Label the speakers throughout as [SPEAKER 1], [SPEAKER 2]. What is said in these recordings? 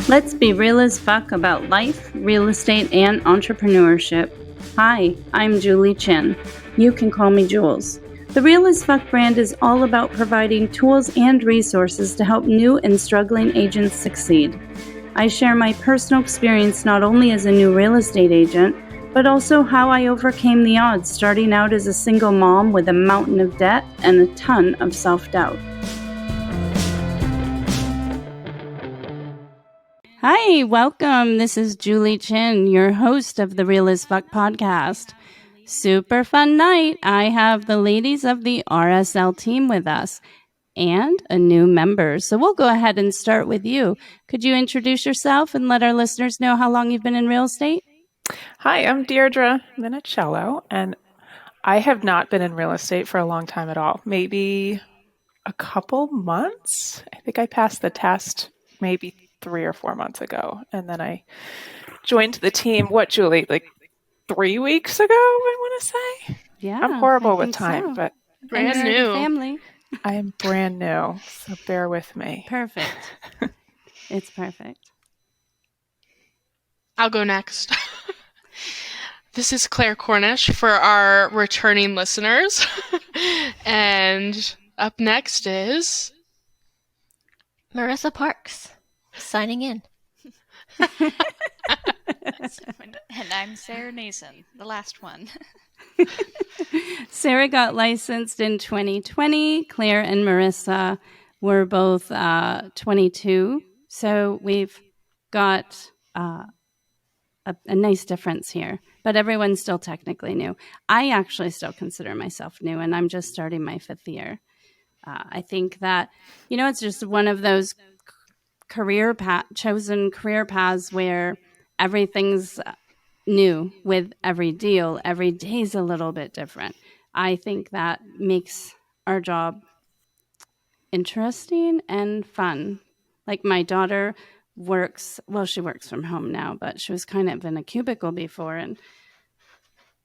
[SPEAKER 1] Let's be real as fuck about life, real estate, and entrepreneurship. Hi, I'm Julie Chin. You can call me Jules. The Real as Fuck brand is all about providing tools and resources to help new and struggling agents succeed. I share my personal experience not only as a new real estate agent, but also how I overcame the odds starting out as a single mom with a mountain of debt and a ton of self-doubt. Hi, welcome. This is Julie Chin, your host of the Real as Fuck podcast. Super fun night. I have the ladies of the RSL team with us and a new member. So we'll go ahead and start with you. Could you introduce yourself and let our listeners know how long you've been in real estate?
[SPEAKER 2] Hi, I'm Deirdre Minichiello, and I have not been in real estate for a long time at all. Maybe a couple months. I think I passed the test maybe 3 or 4 months ago, and then I joined the team. What, Julie? Like 3 weeks ago, I want to say.
[SPEAKER 1] Yeah,
[SPEAKER 2] I'm horrible with time, but
[SPEAKER 3] brand new
[SPEAKER 1] family.
[SPEAKER 2] I am brand new, so bear with me.
[SPEAKER 1] Perfect. It's perfect.
[SPEAKER 3] I'll go next. This is Claire Cornish for our returning listeners. And up next is
[SPEAKER 4] Marissa Parks, signing in.
[SPEAKER 5] And I'm Sarah Nason, the last one.
[SPEAKER 1] Sarah got licensed in 2020. Claire and Marissa were both 22. So we've got a nice difference here. But everyone's still technically new. I actually still consider myself new, and I'm just starting my 5th year. I think that, it's just one of those chosen career paths where everything's new with every deal. Every day's a little bit different. I think that makes our job interesting and fun. Like my daughter she works from home now, but she was kind of in a cubicle before, and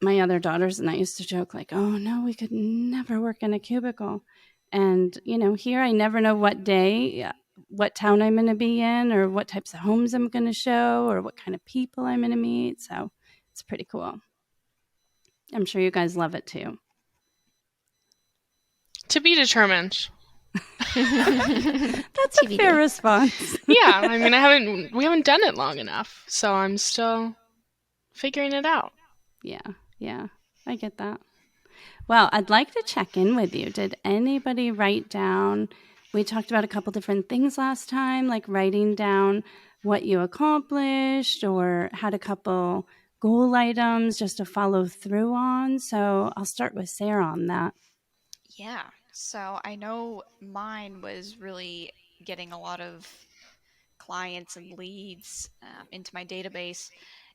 [SPEAKER 1] my other daughters and I used to joke like, oh no, we could never work in a cubicle. And, here I never know what day, what town I'm going to be in, or what types of homes I'm going to show, or what kind of people I'm going to meet. So it's pretty cool. I'm sure you guys love it too.
[SPEAKER 3] to be determined.
[SPEAKER 1] That's a fair response.
[SPEAKER 3] Yeah, I mean, we haven't done it long enough, so I'm still figuring it out.
[SPEAKER 1] Yeah, I get that. Well, I'd like to check in with you. Did anybody write down, we talked about a couple different things last time, like writing down what you accomplished or had a couple goal items just to follow through on. So I'll start with Sarah on that.
[SPEAKER 5] Yeah, so I know mine was really getting a lot of clients and leads into my database,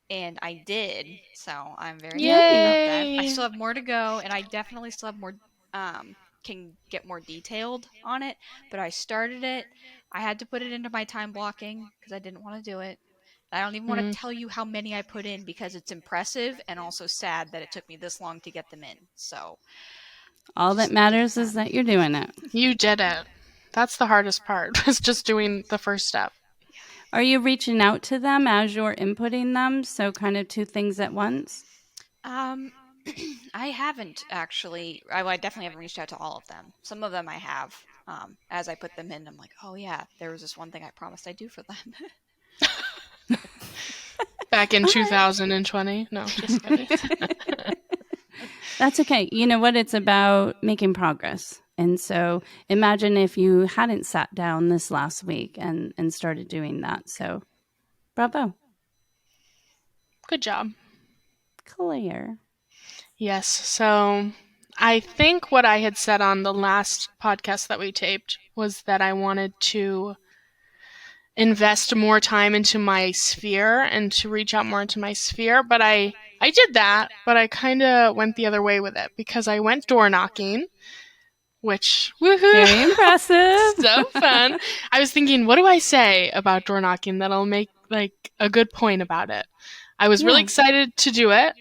[SPEAKER 5] and I did. So I'm very happy about that. I still have more to go, and I definitely still have more, can get more detailed on it, but I started it. I had to put it into my time blocking because I didn't want to do it. I don't even want to tell you how many I put in because it's impressive and also sad that it took me this long to get them in. So
[SPEAKER 1] all that matters is that you're doing it.
[SPEAKER 3] You did it. That's the hardest part, is just doing the first step.
[SPEAKER 1] Are you reaching out to them as you're inputting them? So kind of 2 things at once?
[SPEAKER 5] I haven't actually. I definitely haven't reached out to all of them. Some of them I have. As I put them in, I'm like, oh yeah, there was this one thing I promised I'd do for them.
[SPEAKER 3] Back in 2020? No, just kidding.
[SPEAKER 1] That's okay. You know what? It's about making progress. And so imagine if you hadn't sat down this last week and started doing that. So bravo.
[SPEAKER 3] Good job.
[SPEAKER 1] Claire.
[SPEAKER 3] Yes, so I think what I had said on the last podcast that we taped was that I wanted to invest more time into my sphere and to reach out more into my sphere. But I did that, but I kind of went the other way with it because I went door knocking, which, woohoo!
[SPEAKER 1] Very impressive.
[SPEAKER 3] So fun. I was thinking, what do I say about door knocking that'll make like a good point about it? I was really excited to do it,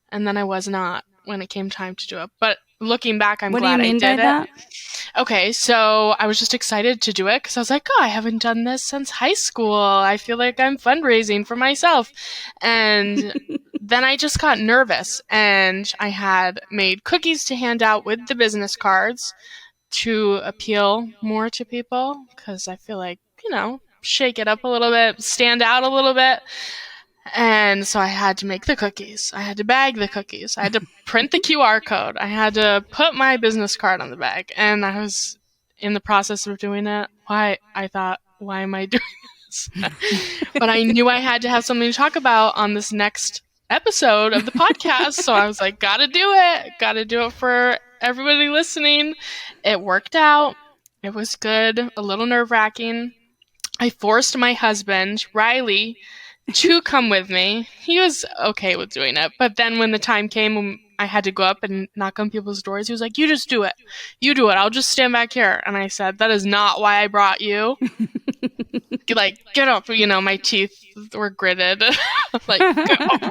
[SPEAKER 3] and then I was not when it came time to do it. But looking back, I'm glad I did it.
[SPEAKER 1] What do you mean by that?
[SPEAKER 3] Okay, so I was just excited to do it because I was like, oh, I haven't done this since high school. I feel like I'm fundraising for myself. And then I just got nervous, and I had made cookies to hand out with the business cards to appeal more to people because I feel like, shake it up a little bit, stand out a little bit. And so I had to make the cookies. I had to bag the cookies. I had to print the QR code. I had to put my business card on the bag. And I was in the process of doing it. I thought, why am I doing this? But I knew I had to have something to talk about on this next episode of the podcast. So I was like, gotta do it. Gotta do it for everybody listening. It worked out. It was good. A little nerve-wracking. I forced my husband, Riley, to come with me. He was okay with doing it. But then when the time came when I had to go up and knock on people's doors, he was like, you just do it. You do it. I'll just stand back here. And I said, that is not why I brought you. Like, get up. My teeth were gritted. Like, go.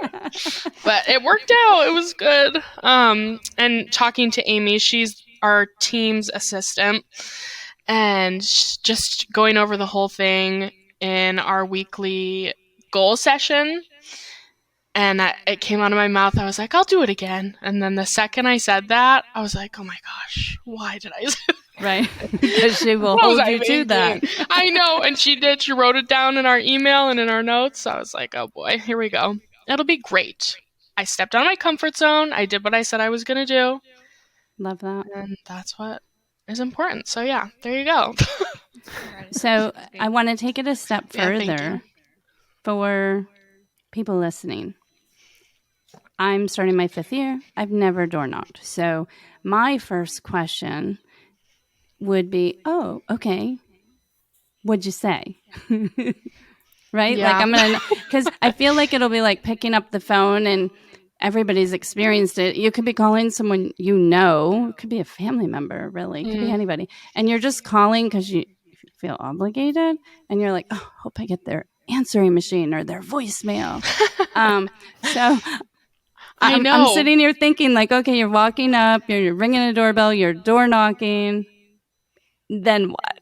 [SPEAKER 3] But it worked out. It was good. And talking to Amy, she's our team's assistant. And just going over the whole thing in our weekly goal session, and it came out of my mouth. I was like, I'll do it again. And then the second I said that, I was like, oh my gosh, why did I say that?
[SPEAKER 1] Right. Because she will hold you to that.
[SPEAKER 3] I know. And she did. She wrote it down in our email and in our notes. I was like, oh boy, here we go. It'll be great. I stepped out of my comfort zone. I did what I said I was going to do.
[SPEAKER 1] Love that.
[SPEAKER 3] And that's what is important. So yeah, there you go.
[SPEAKER 1] So I want to take it a step
[SPEAKER 3] Yeah, thank
[SPEAKER 1] further
[SPEAKER 3] you.
[SPEAKER 1] for people listening. I'm starting my 5th year. I've never door knocked. So my first question would be, oh, okay, what'd you say? Right?
[SPEAKER 3] Yeah.
[SPEAKER 1] Like I'm going to, because I feel like it'll be like picking up the phone and everybody's experienced it. You could be calling someone it could be a family member, really. It could be anybody. And you're just calling because you feel obligated. And you're like, oh, hope I get their answering machine or their voicemail. So
[SPEAKER 3] I know.
[SPEAKER 1] I'm sitting here thinking like, okay, you're walking up, you're ringing a doorbell, you're door knocking. Then what?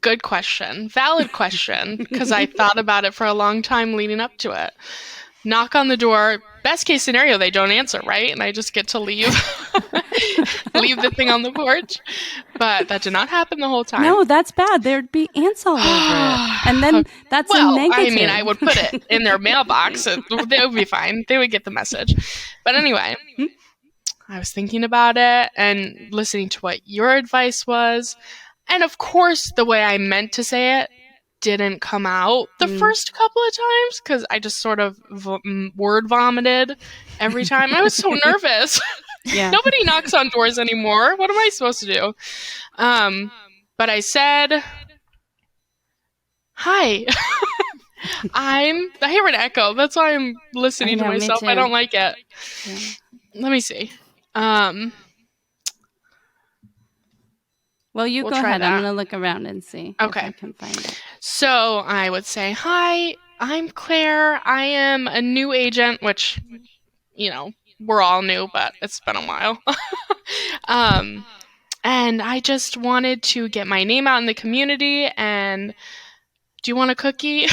[SPEAKER 3] Good question. Valid question, because I thought about it for a long time leading up to it. Knock on the door. Best case scenario, they don't answer, right? And I just get to leave the thing on the porch. But that did not happen the whole time.
[SPEAKER 1] No, that's bad. There'd be ants all over it. And then that's a negative.
[SPEAKER 3] I mean, I would put it in their mailbox. They would be fine. They would get the message. But anyway, I was thinking about it and listening to what your advice was. And of course, the way I meant to say it didn't come out the first couple of times because I just sort of word vomited every time. I was so nervous.
[SPEAKER 1] Yeah.
[SPEAKER 3] Nobody knocks on doors anymore. What am I supposed to do? But I said, hi. I hear an echo. That's why I'm listening to myself. I don't like it.
[SPEAKER 1] Yeah.
[SPEAKER 3] Let me see.
[SPEAKER 1] Well, you
[SPEAKER 3] We'll
[SPEAKER 1] go
[SPEAKER 3] try
[SPEAKER 1] ahead.
[SPEAKER 3] that.
[SPEAKER 1] I'm going to look around and see if I can find it.
[SPEAKER 3] So I would say, hi, I'm Claire. I am a new agent, which, we're all new, but it's been a while. And I just wanted to get my name out in the community. And do you want a cookie?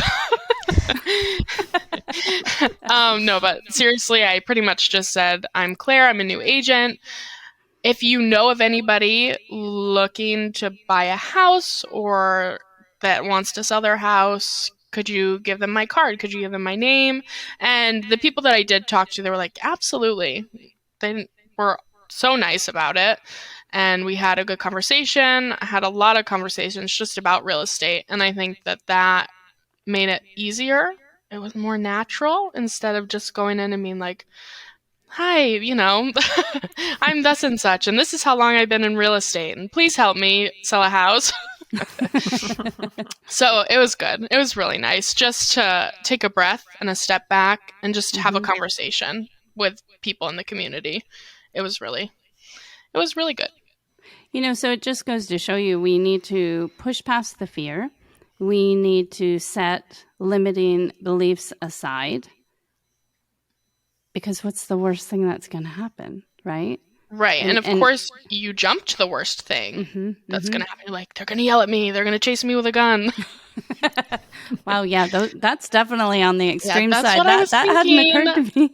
[SPEAKER 3] No, but seriously, I pretty much just said, I'm Claire. I'm a new agent. If you know of anybody looking to buy a house or that wants to sell their house, could you give them my card? Could you give them my name? And the people that I did talk to, they were like, absolutely. They were so nice about it. And we had a good conversation. I had a lot of conversations just about real estate. And I think that made it easier. It was more natural instead of just going in and being like, hi, I'm thus and such, and this is how long I've been in real estate, and please help me sell a house. So it was good. It was really nice just to take a breath and a step back and just have a conversation with people in the community. It was really good.
[SPEAKER 1] So it just goes to show you we need to push past the fear. We need to set limiting beliefs aside. Because what's the worst thing that's going to happen, right?
[SPEAKER 3] Right. And of course, you jump to the worst thing that's going to happen. You're like, they're going to yell at me. They're going to chase me with a gun.
[SPEAKER 1] Wow, yeah, that's definitely on the extreme
[SPEAKER 3] that's
[SPEAKER 1] side.
[SPEAKER 3] what I was
[SPEAKER 1] That hadn't occurred to me.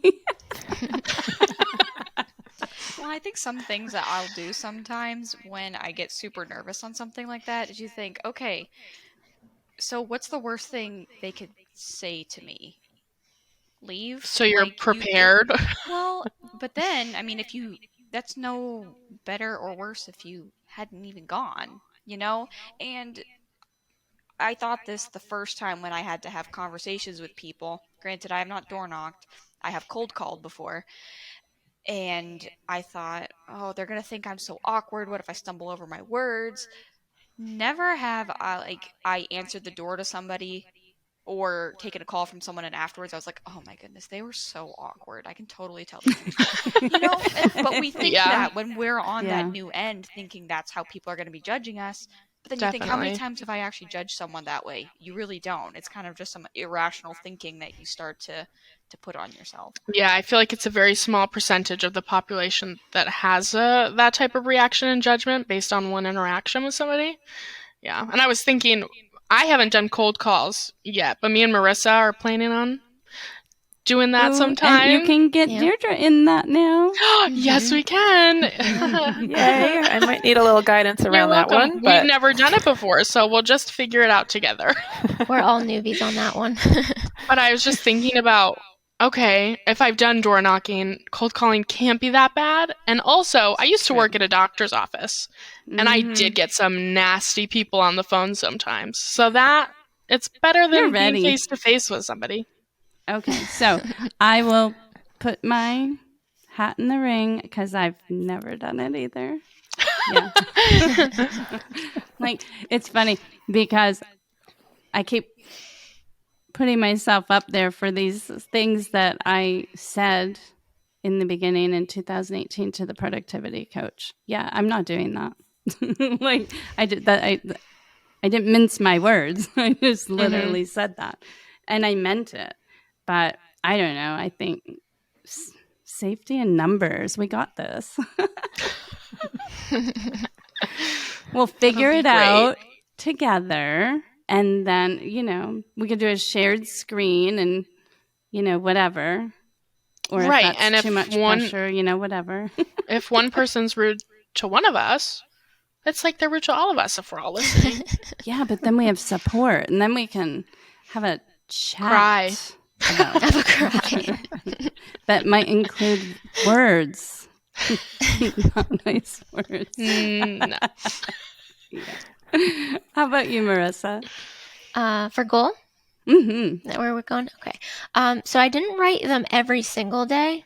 [SPEAKER 5] Well, I think some things that I'll do sometimes when I get super nervous on something like that is you think, okay, so what's the worst thing they could say to me? Leave?
[SPEAKER 3] So you're
[SPEAKER 5] Like,
[SPEAKER 3] prepared.
[SPEAKER 5] Well, but then, I mean, that's no better or worse if you hadn't even gone, you know? And I thought this the first time when I had to have conversations with people. Granted, I have not door knocked. I have cold called before. And I thought, oh, they're going to think I'm so awkward. What if I stumble over my words? Never have I answered the door to somebody or taken a call from someone and afterwards I was like, oh my goodness, they were so awkward. I can totally tell these people. But we think that when we're on that new end thinking that's how people are going to be judging us. But then you think, how many times have I actually judged someone that way? You really don't. It's kind of just some irrational thinking that you start to put on yourself.
[SPEAKER 3] Yeah, I feel like it's a very small percentage of the population that has that type of reaction and judgment based on one interaction with somebody. Yeah, and I was thinking, I haven't done cold calls yet, but me and Marissa are planning on doing that sometime.
[SPEAKER 1] And you can get Deirdre in that now.
[SPEAKER 3] Yes, we can.
[SPEAKER 2] Yay. I might need a little guidance around that one. But...
[SPEAKER 3] We've never done it before, so we'll just figure it out together.
[SPEAKER 4] We're all newbies on that one.
[SPEAKER 3] But I was just thinking about, okay, if I've done door knocking, cold calling can't be that bad. And also, I used to work at a doctor's office, and I did get some nasty people on the phone sometimes. So it's better than being face-to-face with somebody.
[SPEAKER 1] Okay, so I will put my hat in the ring because I've never done it either. Yeah. It's funny because I keep putting myself up there for these things that I said in the beginning in 2018 to the productivity coach. Yeah, I'm not doing that. I did that. I didn't mince my words. I just literally said that, and I meant it. But I don't know. I think safety in numbers. We got this. We'll figure it out together. And then, we could do a shared screen and, whatever. Or if that's too much pressure, whatever.
[SPEAKER 3] If one person's rude to one of us, it's like they're rude to all of us if we're all listening.
[SPEAKER 1] Yeah, but then we have support. And then we can have a chat.
[SPEAKER 3] Cry.
[SPEAKER 4] Have a cry.
[SPEAKER 1] That might include words. Not nice words.
[SPEAKER 3] No.
[SPEAKER 1] Yeah. How about you, Marissa?
[SPEAKER 4] For goal? Is that where we're going? Okay. So I didn't write them every single day,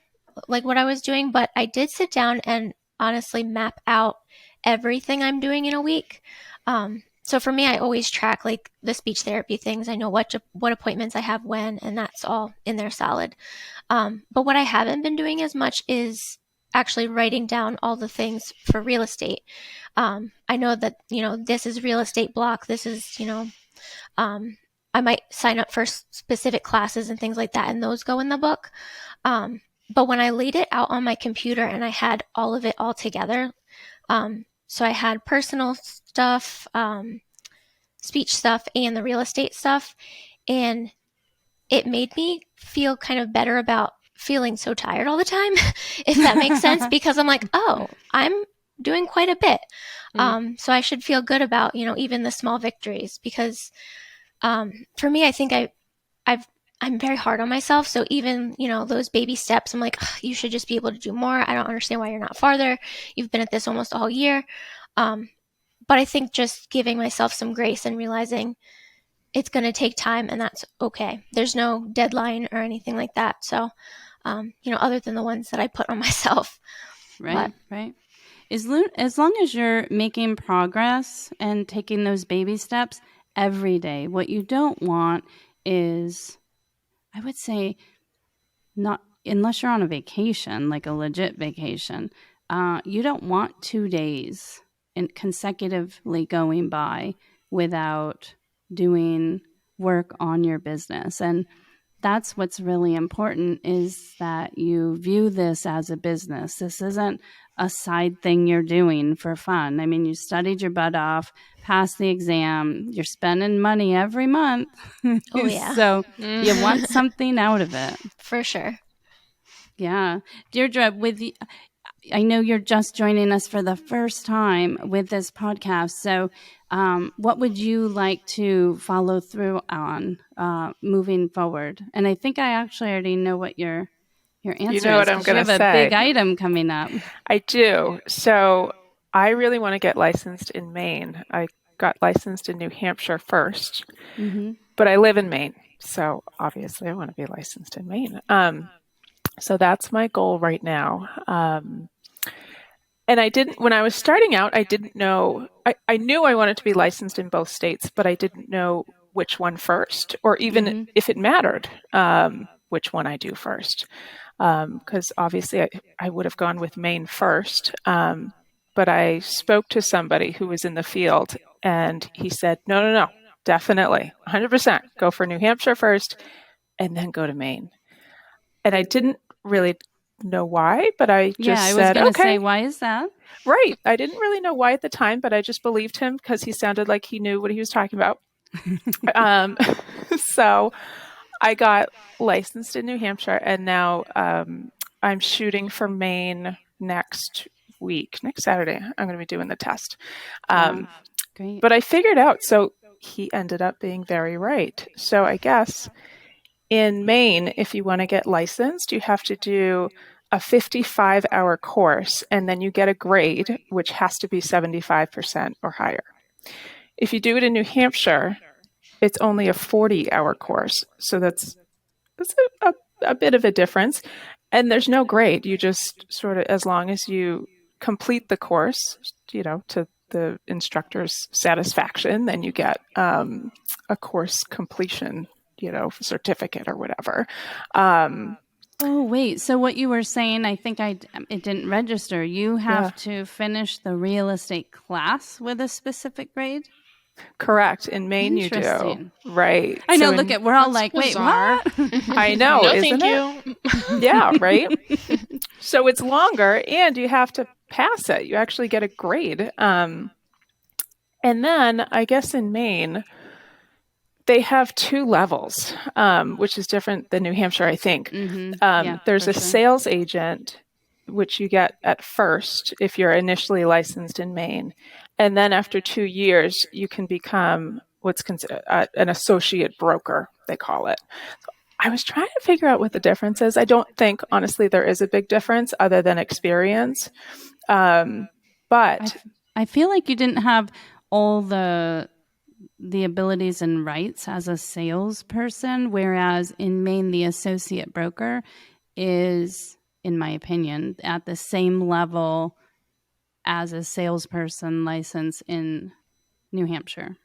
[SPEAKER 4] like what I was doing, but I did sit down and honestly map out everything I'm doing in a week. So for me, I always track like the speech therapy things. I know what appointments I have when, and that's all in there solid. But what I haven't been doing as much is actually writing down all the things for real estate. I know that, this is real estate block. This is, I might sign up for specific classes and things like that, and those go in the book. But when I laid it out on my computer and I had all of it all together, so I had personal stuff, speech stuff, and the real estate stuff. And it made me feel kind of better about feeling so tired all the time, if that makes sense, because I'm like, oh, I'm doing quite a bit. So I should feel good about, even the small victories, because for me, I think I'm very hard on myself. So even, those baby steps, I'm like, you should just be able to do more. I don't understand why you're not farther. You've been at this almost all year. But I think just giving myself some grace and realizing it's going to take time, and that's okay. There's no deadline or anything like that. So, other than the ones that I put on myself.
[SPEAKER 1] Right. As long as you're making progress and taking those baby steps every day, what you don't want is, I would say, not unless you're on a vacation, like a legit vacation, you don't want 2 days and consecutively going by without doing work on your business. And that's what's really important, is that you view this as a business. This isn't a side thing you're doing for fun. I mean, you studied your butt off, passed the exam, you're spending money every month.
[SPEAKER 4] Oh, yeah.
[SPEAKER 1] So you want something out of it.
[SPEAKER 4] For sure.
[SPEAKER 1] Yeah. Deirdre, I know you're just joining us for the first time with this podcast. So what would you like to follow through on moving forward? And I think I actually already know what your answer is.
[SPEAKER 2] You know what I'm going to say.
[SPEAKER 1] You have a big item coming up.
[SPEAKER 2] I do. So I really want to get licensed in Maine. I got licensed in New Hampshire first, but I live in Maine. So obviously I want to be licensed in Maine. So that's my goal right now. And when I was starting out, I didn't know, I knew I wanted to be licensed in both states, but I didn't know which one first, or even if it mattered which one I do first. Because obviously I would have gone with Maine first. But I spoke to somebody who was in the field, and he said, no, definitely, 100%, go for New Hampshire first, and then go to Maine. And I didn't really know why, but I just said,
[SPEAKER 1] was going to
[SPEAKER 2] okay.
[SPEAKER 1] say, why is that?
[SPEAKER 2] Right. I didn't really know why at the time, but I just believed him because he sounded like he knew what he was talking about. So I got licensed in New Hampshire, and now I'm shooting for Maine next Saturday. I'm going to be doing the test.
[SPEAKER 1] Great.
[SPEAKER 2] But I figured out, so he ended up being very right. So I guess in Maine, if you want to get licensed, you have to do a 55-hour course, and then you get a grade, which has to be 75% or higher. If you do it in New Hampshire, it's only a 40-hour course. So that's a bit of a difference. And there's no grade. You just sort of, as long as you complete the course, to the instructor's satisfaction, then you get a course completion, certificate or whatever.
[SPEAKER 1] Oh, wait. So what you were saying, I think it didn't register. You have to finish the real estate class with a specific grade?
[SPEAKER 2] Correct. In Maine, you do. Right.
[SPEAKER 1] I know. We're all like,
[SPEAKER 3] bizarre.
[SPEAKER 1] Wait, what?
[SPEAKER 2] I know.
[SPEAKER 3] No,
[SPEAKER 2] isn't
[SPEAKER 3] thank
[SPEAKER 2] it?
[SPEAKER 3] you.
[SPEAKER 2] Yeah, right. So it's longer, and you have to pass it. You actually get a grade. And then I guess in Maine, they have 2 levels, which is different than New Hampshire, I think. There's a sales agent, which you get at first if you're initially licensed in Maine. And then after 2 years, you can become what's considered an associate broker, they call it. I was trying to figure out what the difference is. I don't think, honestly, there is a big difference other than experience. But
[SPEAKER 1] I feel like you didn't have all the abilities and rights as a salesperson, whereas in Maine, the associate broker is, in my opinion, at the same level as a salesperson licensed in New Hampshire.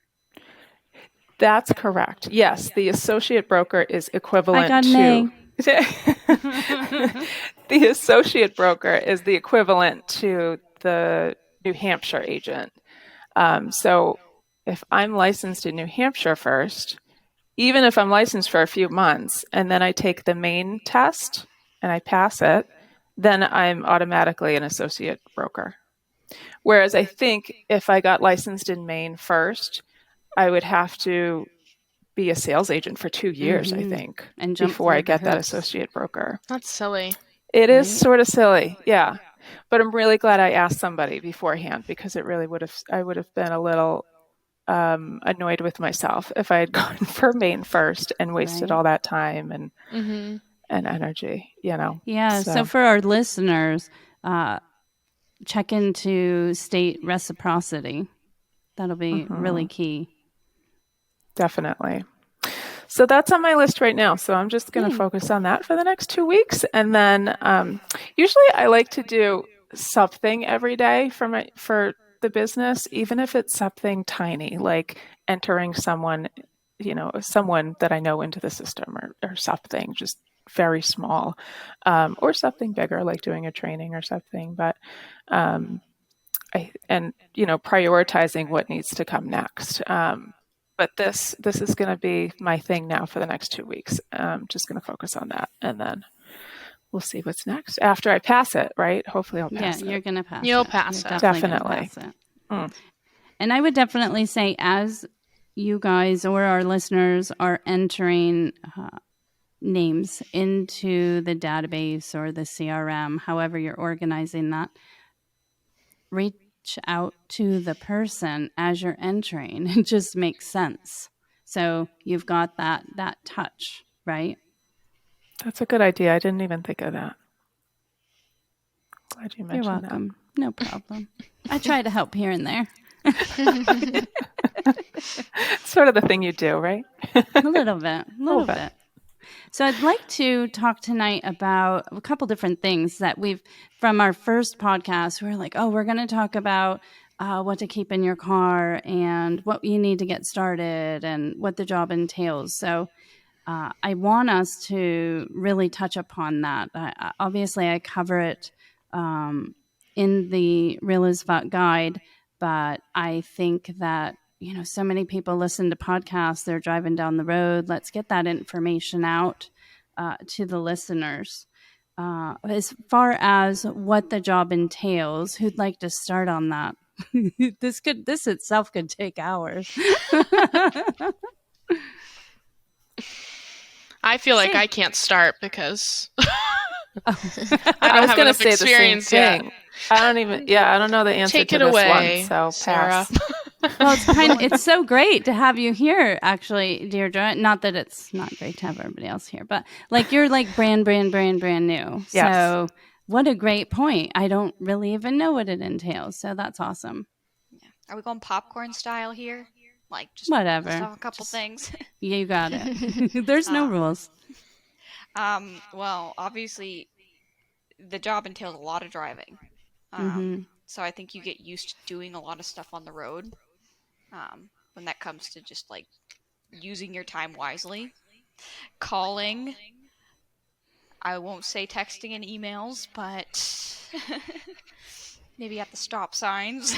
[SPEAKER 2] That's correct. Yes, the associate broker is equivalent
[SPEAKER 1] I got an
[SPEAKER 2] A. The associate broker is the equivalent to the New Hampshire agent. So if I'm licensed in New Hampshire first, even if I'm licensed for a few months and then I take the Maine test and I pass it, then I'm automatically an associate broker. Whereas I think if I got licensed in Maine first, I would have to be a sales agent for 2 years, I think,
[SPEAKER 1] and
[SPEAKER 2] before I get that associate broker.
[SPEAKER 3] That's silly.
[SPEAKER 2] It is sort of silly, yeah. But I'm really glad I asked somebody beforehand, because it really I would have been a little annoyed with myself if I had gone for Maine first and wasted all that time and energy,
[SPEAKER 1] Yeah. So for our listeners, check into state reciprocity. That'll be really key.
[SPEAKER 2] Definitely. So that's on my list right now. So I'm just going to focus on that for the next 2 weeks. And then usually I like to do something every day for the business, even if it's something tiny, like entering someone that I know into the system or something just very small, or something bigger, like doing a training or something. But prioritizing what needs to come next. But this is going to be my thing now for the next 2 weeks. I'm just going to focus on that, and then we'll see what's next after I pass it. Right? Hopefully, I'll pass it.
[SPEAKER 1] Yeah, you're going to pass.
[SPEAKER 3] You'll pass it.
[SPEAKER 2] Definitely.
[SPEAKER 1] And I would definitely say, as you guys or our listeners are entering names into the database or the CRM, however you're organizing that, reach out to the person as you're entering. It just makes sense. So you've got that touch, right?
[SPEAKER 2] That's a good idea. I didn't even think of that. Glad you mentioned
[SPEAKER 1] You're welcome. That. No problem. I try to help here and there.
[SPEAKER 2] Sort of the thing you do, right?
[SPEAKER 1] A little bit. So I'd like to talk tonight about a couple different things that from our first podcast, we're like, we're going to talk about what to keep in your car and what you need to get started and what the job entails. So I want us to really touch upon that. Obviously, I cover it in the Real as Fuck guide, but I think that, so many people listen to podcasts, they're driving down the road. Let's get that information out to the listeners. As far as what the job entails, who'd like to start on that? This itself could take hours.
[SPEAKER 3] I feel like I can't start because
[SPEAKER 2] I was going to say the same thing. I don't know the answer to this one, so
[SPEAKER 3] Sarah.
[SPEAKER 2] pass.
[SPEAKER 1] Well, it's so great to have you here, actually, Deirdre. Not that it's not great to have everybody else here, but you're brand new. Yes. So what a great point. I don't really even know what it entails, so that's awesome.
[SPEAKER 5] Yeah. Are we going popcorn style here? Just
[SPEAKER 1] whatever.
[SPEAKER 5] Let's have a couple things.
[SPEAKER 1] You got it. There's no rules.
[SPEAKER 5] Well, obviously, the job entails a lot of driving. So I think you get used to doing a lot of stuff on the road when that comes to just using your time wisely. Calling. I won't say texting and emails, but maybe at the stop signs.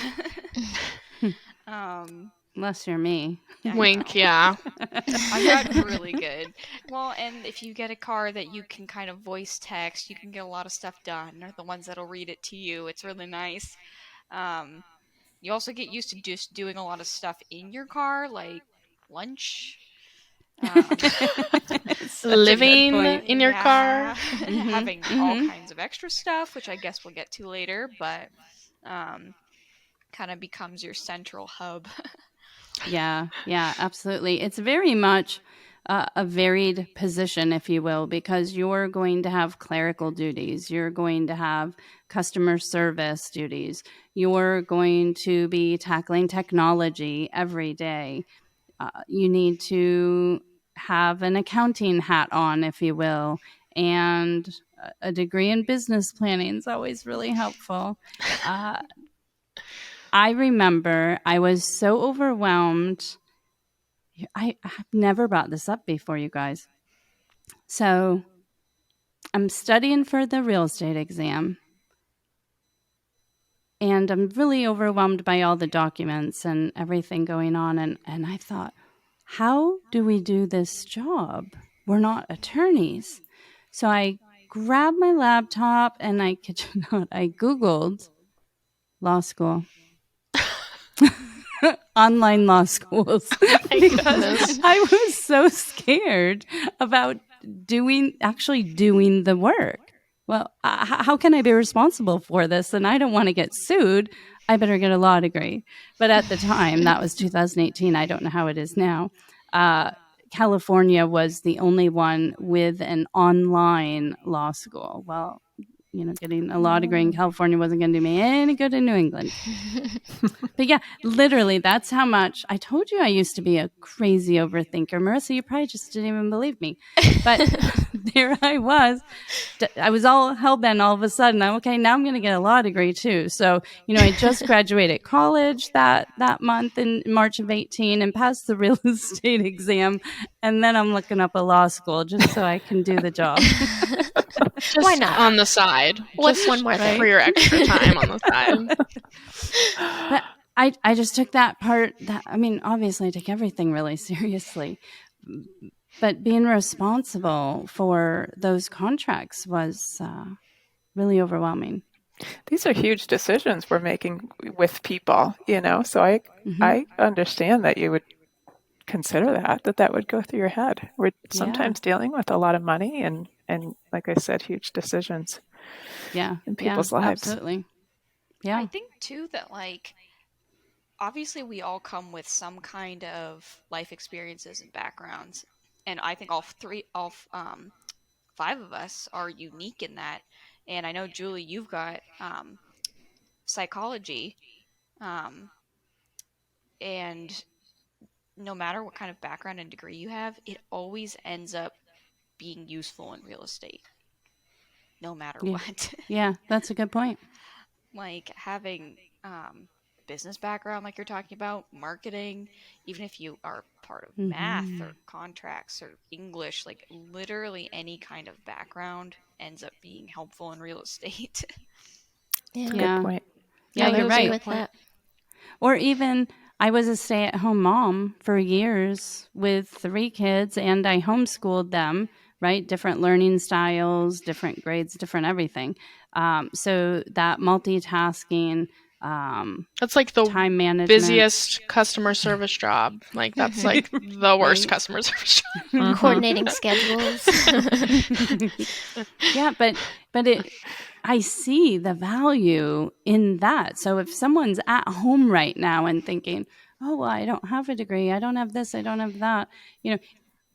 [SPEAKER 1] Unless you're me.
[SPEAKER 3] Wink, yeah.
[SPEAKER 5] I'm not really good. Well, and if you get a car that you can kind of voice text, you can get a lot of stuff done, or the ones that'll read it to you. It's really nice. You also get used to just doing a lot of stuff in your car, like lunch.
[SPEAKER 3] Living in your car.
[SPEAKER 5] Having all kinds of extra stuff, which I guess we'll get to later, but kind of becomes your central hub.
[SPEAKER 1] Yeah, absolutely. It's very much a varied position, if you will, because you're going to have clerical duties. You're going to have customer service duties. You're going to be tackling technology every day. You need to have an accounting hat on, if you will, and a degree in business planning is always really helpful. I remember I was so overwhelmed. I have never brought this up before, you guys. So I'm studying for the real estate exam. And I'm really overwhelmed by all the documents and everything going on. And I thought, how do we do this job? We're not attorneys. So I grabbed my laptop and I Googled law school. Online law schools because I was so scared about actually doing the work. Well, how can I be responsible for this? And I don't want to get sued. I better get a law degree. But at the time, that was 2018. I don't know how it is now. California was the only one with an online law school. Well, getting a law degree in California wasn't going to do me any good in New England. But yeah, literally, that's how much. I told you I used to be a crazy overthinker. Marissa, you probably just didn't even believe me. But there I was. I was all hell-bent all of a sudden. Okay, now I'm going to get a law degree too. So, I just graduated college that month in March of 18 and passed the real estate exam. And then I'm looking up a law school just so I can do the job.
[SPEAKER 3] Just why not? On the side.
[SPEAKER 4] What's one more thing?
[SPEAKER 3] For your extra time on the side.
[SPEAKER 1] But I just took that part. Obviously I take everything really seriously, but being responsible for those contracts was really overwhelming.
[SPEAKER 2] These are huge decisions we're making with people, so I understand that you would consider that would go through your head. We're sometimes dealing with a lot of money and like I said, huge decisions in people's lives.
[SPEAKER 1] Absolutely. Yeah.
[SPEAKER 5] I think too that obviously we all come with some kind of life experiences and backgrounds, and I think all 5 of us are unique in that. And I know, Julie, you've got psychology, and no matter what kind of background and degree you have, it always ends up being useful in real estate, no matter what.
[SPEAKER 1] Yeah, that's a good point.
[SPEAKER 5] Having business background, like you're talking about, marketing, even if you are part of math or contracts or English, literally any kind of background ends up being helpful in real estate.
[SPEAKER 2] Good point.
[SPEAKER 1] Yeah, you're right.
[SPEAKER 4] With that.
[SPEAKER 1] Or even, I was a stay-at-home mom for years with 3 kids, and I homeschooled them, right? Different learning styles, different grades, different everything. So that multitasking,
[SPEAKER 3] that's like the
[SPEAKER 1] time management,
[SPEAKER 3] busiest customer service job. That's like the worst customer service job.
[SPEAKER 4] Coordinating schedules.
[SPEAKER 1] Yeah, but I see the value in that. So if someone's at home right now and thinking, oh, well, I don't have a degree, I don't have this, I don't have that,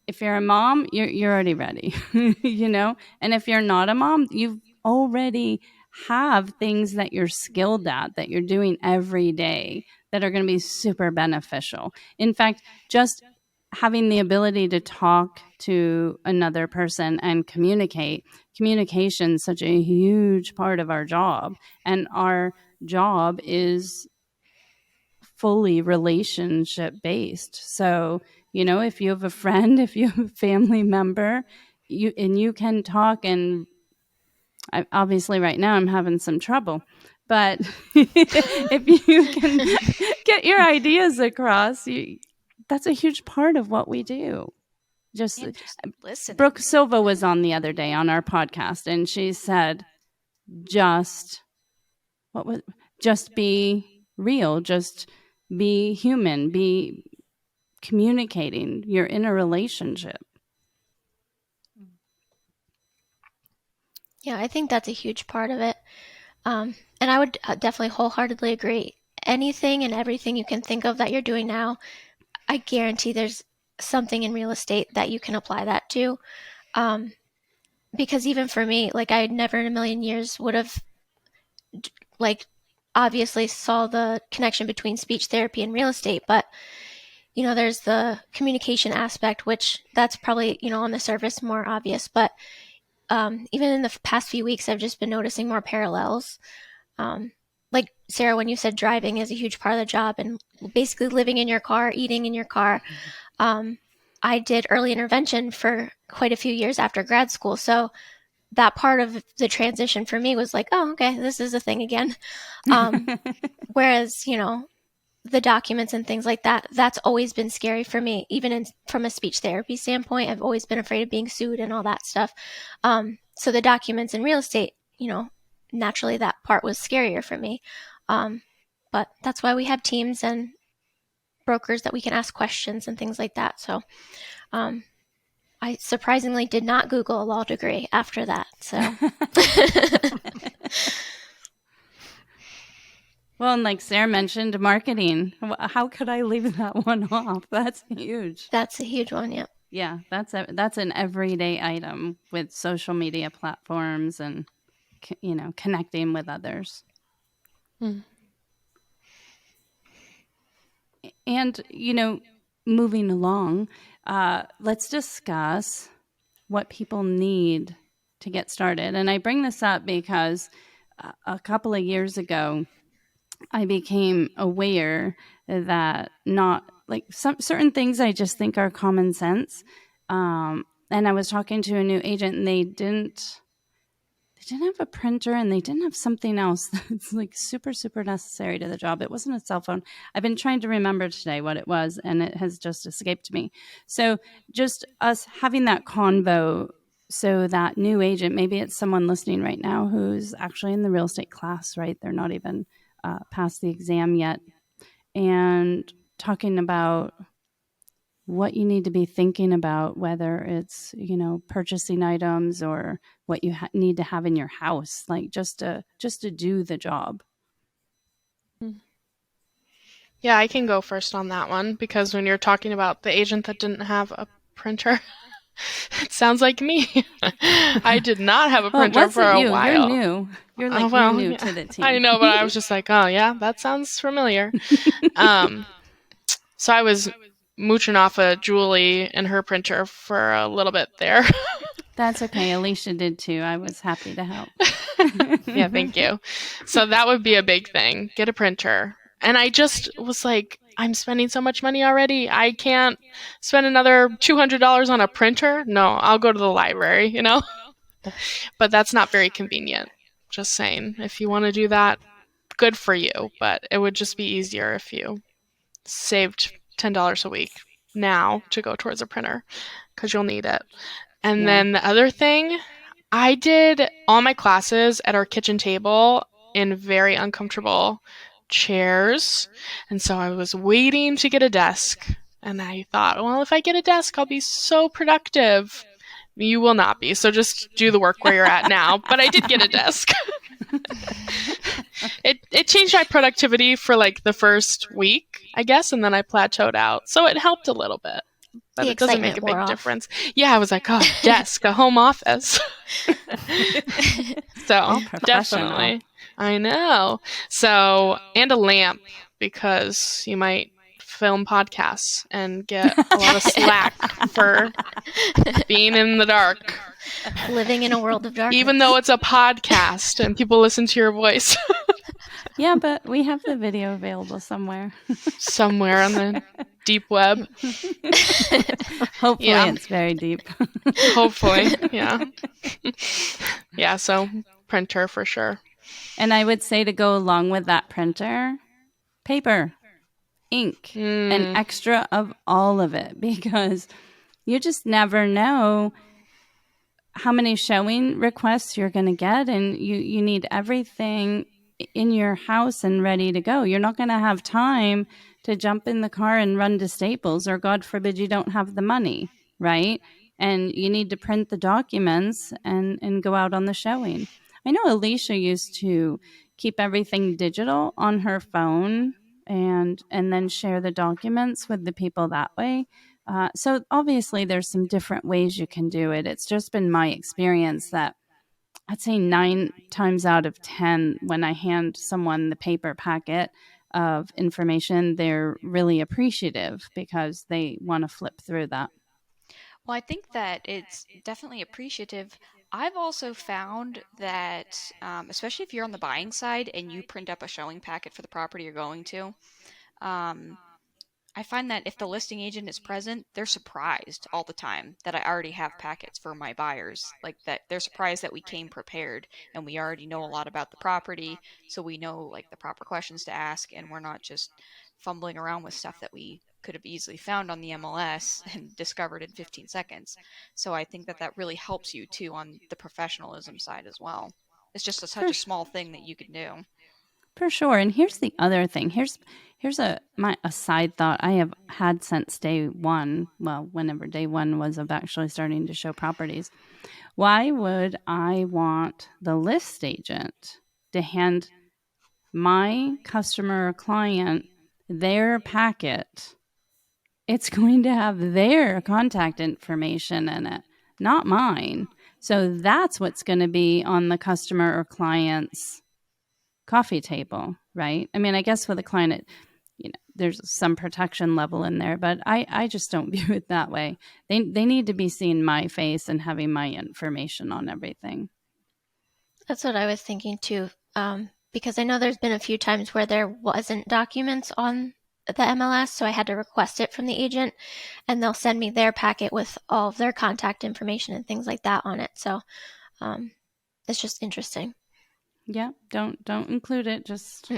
[SPEAKER 1] if you're a mom, you're already ready, and if you're not a mom, you've already have things that you're skilled at, that you're doing every day, that are going to be super beneficial. In fact, just having the ability to talk to another person and communication is such a huge part of our job. And our job is fully relationship based. So, if you have a friend, if you have a family member, you can talk, and obviously right now I'm having some trouble, but if you can get your ideas across, that's a huge part of what we do. Just listen. Brooke Silva was on the other day on our podcast, and she said, just be real, just be human, be communicating. You're in a relationship.
[SPEAKER 4] Yeah, I think that's a huge part of it. And I would definitely wholeheartedly agree. Anything and everything you can think of that you're doing now, I guarantee there's something in real estate that you can apply that to. Because even for me, I never in a million years would have, obviously saw the connection between speech therapy and real estate, but there's the communication aspect, which that's probably, on the surface more obvious, but even in the past few weeks, I've just been noticing more parallels. Like Sarah, when you said driving is a huge part of the job and basically living in your car, eating in your car, I did early intervention for quite a few years after grad school. So that part of the transition for me was oh, okay, this is a thing again. Whereas, the documents and things like that, that's always been scary for me. Even from a speech therapy standpoint, I've always been afraid of being sued and all that stuff. So the documents in real estate, naturally that part was scarier for me. But that's why we have teams and brokers that we can ask questions and things like that. So I surprisingly did not Google a law degree after that. So.
[SPEAKER 1] Well, and like Sarah mentioned, marketing. How could I leave that one off? That's huge.
[SPEAKER 4] That's a huge one, yeah.
[SPEAKER 1] Yeah, that's an everyday item with social media platforms and, connecting with others. And, moving along, let's discuss what people need to get started. And I bring this up because a couple of years ago, I became aware that not some certain things I just think are common sense. And I was talking to a new agent, and they they didn't have a printer and they didn't have something else that's like super, super necessary to the job. It wasn't a cell phone. I've been trying to remember today what it was, and it has just escaped me. So just us having that convo, so that new agent, maybe it's someone listening right now who's actually in the real estate class, right? They're not even past the exam yet. And talking about what you need to be thinking about, whether it's, purchasing items or what you need to have in your house, like just to do the job.
[SPEAKER 3] Yeah, I can go first on that one, because when you're talking about the agent that didn't have a printer, it sounds like me. I did not have a printer for a while.
[SPEAKER 1] You're new. You're like new to the team.
[SPEAKER 3] I know, but I was just like, oh yeah, that sounds familiar. So I was mooching off of Julie and her printer for a little bit there.
[SPEAKER 1] That's okay. Alicia did too. I was happy to help.
[SPEAKER 3] Yeah, thank you. So that would be a big thing. Get a printer. And I just was like, I'm spending so much money already. I can't spend another $200 on a printer. No, I'll go to the library, But that's not very convenient. Just saying. If you want to do that, good for you. But it would just be easier if you saved $10 a week now to go towards a printer, because you'll need it. And then the other thing, I did all my classes at our kitchen table in very uncomfortable chairs. And so I was waiting to get a desk. And I thought, well, if I get a desk, I'll be so productive. You will not be. So just do the work where you're at now. But I did get a desk. It changed my productivity for like the first week, I guess, and then I plateaued out. So it helped a little bit, but it doesn't make a big difference. Yeah, I was like, oh, desk, a home office. So definitely. I know. So, and a lamp, because you might film podcasts and get a lot of slack for being in the dark.
[SPEAKER 4] Living in a world of darkness.
[SPEAKER 3] Even though it's a podcast and people listen to your voice.
[SPEAKER 1] Yeah, but we have the video available somewhere.
[SPEAKER 3] Somewhere on the deep web.
[SPEAKER 1] Hopefully it's very deep.
[SPEAKER 3] Hopefully, yeah. Yeah, so printer for sure.
[SPEAKER 1] And I would say, to go along with that printer, paper, ink, an extra of all of it, because you just never know how many showing requests you're going to get, and you need everything in your house and ready to go. You're not going to have time to jump in the car and run to Staples, or God forbid you don't have the money, right? And you need to print the documents and go out on the showing. I know Alicia used to keep everything digital on her phone and then share the documents with the people that way. So obviously there's some different ways you can do it. It's just been my experience that I'd say 9 times out of 10, when I hand someone the paper packet of information, they're really appreciative because they want to flip through that.
[SPEAKER 5] Well, I think that it's definitely appreciative. I've also found that, especially if you're on the buying side and you print up a showing packet for the property you're going to, I find that if the listing agent is present, they're surprised all the time that I already have packets for my buyers. Like, that they're surprised that we came prepared and we already know a lot about the property, so we know like the proper questions to ask, and we're not just fumbling around with stuff that we could have easily found on the MLS and discovered in 15 seconds. So I think that that really helps you too on the professionalism side as well. It's just such a small thing that you can do.
[SPEAKER 1] For sure. And here's the other thing. Here's a side thought I have had since day one. Well, whenever day one was of actually starting to show properties. Why would I want the list agent to hand my customer or client their packet? It's going to have their contact information in it, not mine. So that's what's going to be on the customer or client's coffee table, right? I mean, I guess with a client, there's some protection level in there, but I just don't view it that way. They need to be seeing my face and having my information on everything.
[SPEAKER 4] That's what I was thinking too, because I know there's been a few times where there wasn't documents on the MLS, so I had to request it from the agent, and they'll send me their packet with all of their contact information and things like that on it. So It's just interesting.
[SPEAKER 1] Yeah, don't include it. Just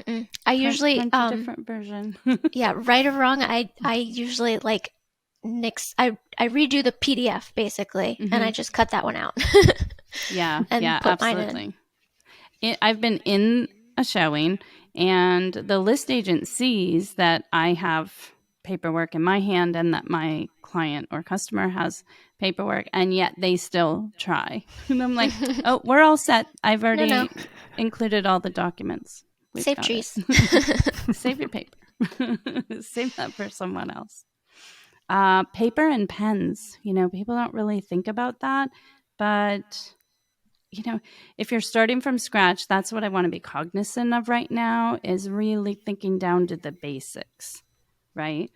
[SPEAKER 4] I usually
[SPEAKER 1] print a different version.
[SPEAKER 4] yeah, right or wrong, I usually like I redo the PDF basically, and I just cut that one out.
[SPEAKER 1] Yeah,
[SPEAKER 4] and put mine in.
[SPEAKER 1] absolutely. I've been in a showing, and the list agent sees that I have paperwork in my hand and that my client or customer has paperwork, and yet they still try. And I'm like, oh, we're all set. I've already included all the documents.
[SPEAKER 4] Save trees.
[SPEAKER 1] Save your paper. Save that for someone else. Paper and pens. People don't really think about that, but if you're starting from scratch, that's what I want to be cognizant of right now, is really thinking down to the basics, right?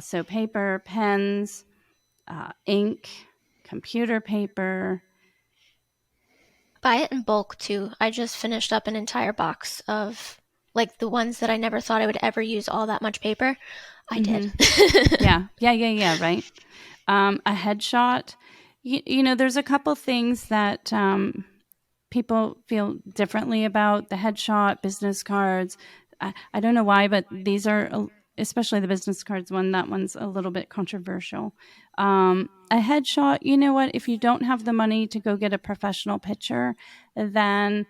[SPEAKER 1] So paper, pens, ink, computer paper.
[SPEAKER 4] Buy it in bulk too. I just finished up an entire box of like the ones that I never thought I would ever use all that much paper. I did.
[SPEAKER 1] Yeah, right. A headshot. There's a couple things that people feel differently about. The headshot, business cards. I don't know why, but these are, especially the business cards one, that one's a little bit controversial. A headshot, you know what? If you don't have the money to go get a professional picture, then,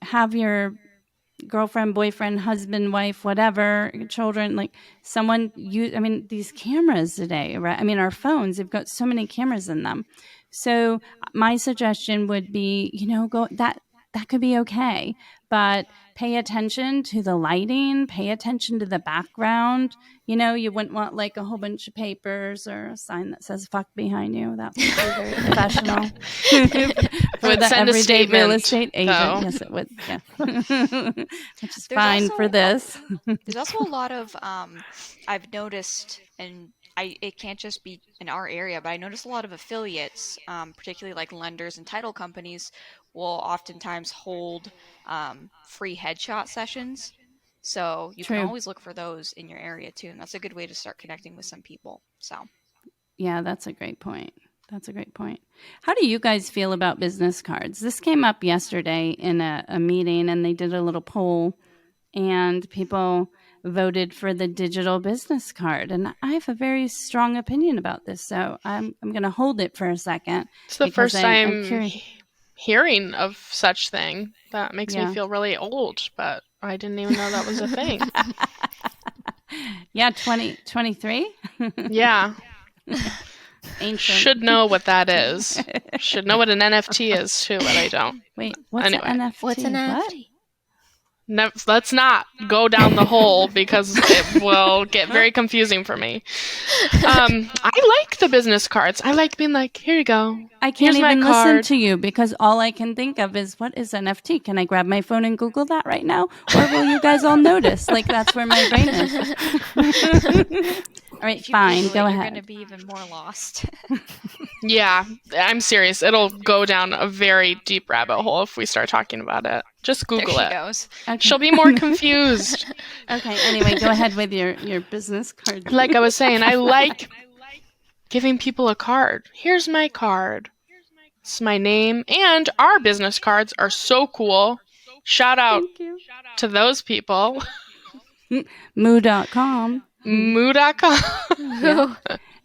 [SPEAKER 1] have your girlfriend, boyfriend, husband, wife, whatever, children, like someone use. These cameras today, right? Our phones, they've got so many cameras in them. So my suggestion would be, go that could be okay, but pay attention to the lighting, pay attention to the background. You wouldn't want like a whole bunch of papers or a sign that says "fuck" behind you. That would be very professional. For the everyday real estate agent, though. Yes, it would. Yeah. Which is fine for this.
[SPEAKER 5] There's also a lot of I've noticed, and it can't just be in our area, but I noticed a lot of affiliates, particularly like lenders and title companies, will oftentimes hold free headshot sessions. So you can always look for those in your area too, and that's a good way to start connecting with some people. So
[SPEAKER 1] yeah, that's a great point. How do you guys feel about business cards? This came up yesterday in a meeting, and they did a little poll, and people voted for the digital business card. And I have a very strong opinion about this, so I'm going to hold it for a second.
[SPEAKER 3] It's the first time hearing of such thing. That makes me feel really old, but I didn't even know that was a thing.
[SPEAKER 1] Yeah, 2023?
[SPEAKER 3] Yeah.
[SPEAKER 1] Ancient.
[SPEAKER 3] Should know what that is. Should know what an NFT is too, but I don't.
[SPEAKER 1] Wait, what's an NFT?
[SPEAKER 4] What's an NFT?
[SPEAKER 3] No, let's not go down the hole because it will get very confusing for me. I like the business cards. I like being like, here you go.
[SPEAKER 1] I can't even listen to you because all I can think of is, what is NFT? Can I grab my phone and Google that right now? Or will you guys all notice? Like, that's where my brain is. All right, fine. Go ahead.
[SPEAKER 5] You're going to be even more lost.
[SPEAKER 3] Yeah, I'm serious. It'll go down a very deep rabbit hole if we start talking about it. Just Google it.
[SPEAKER 5] Goes.
[SPEAKER 3] Okay. She'll be more confused.
[SPEAKER 1] Okay, anyway, go ahead with your business card.
[SPEAKER 3] Like I was saying, I like giving people a card. Here's my card. It's my name. And our business cards are so cool. Shout out to those people.
[SPEAKER 1] Moo.com.
[SPEAKER 3] Moo.com.
[SPEAKER 1] Yeah.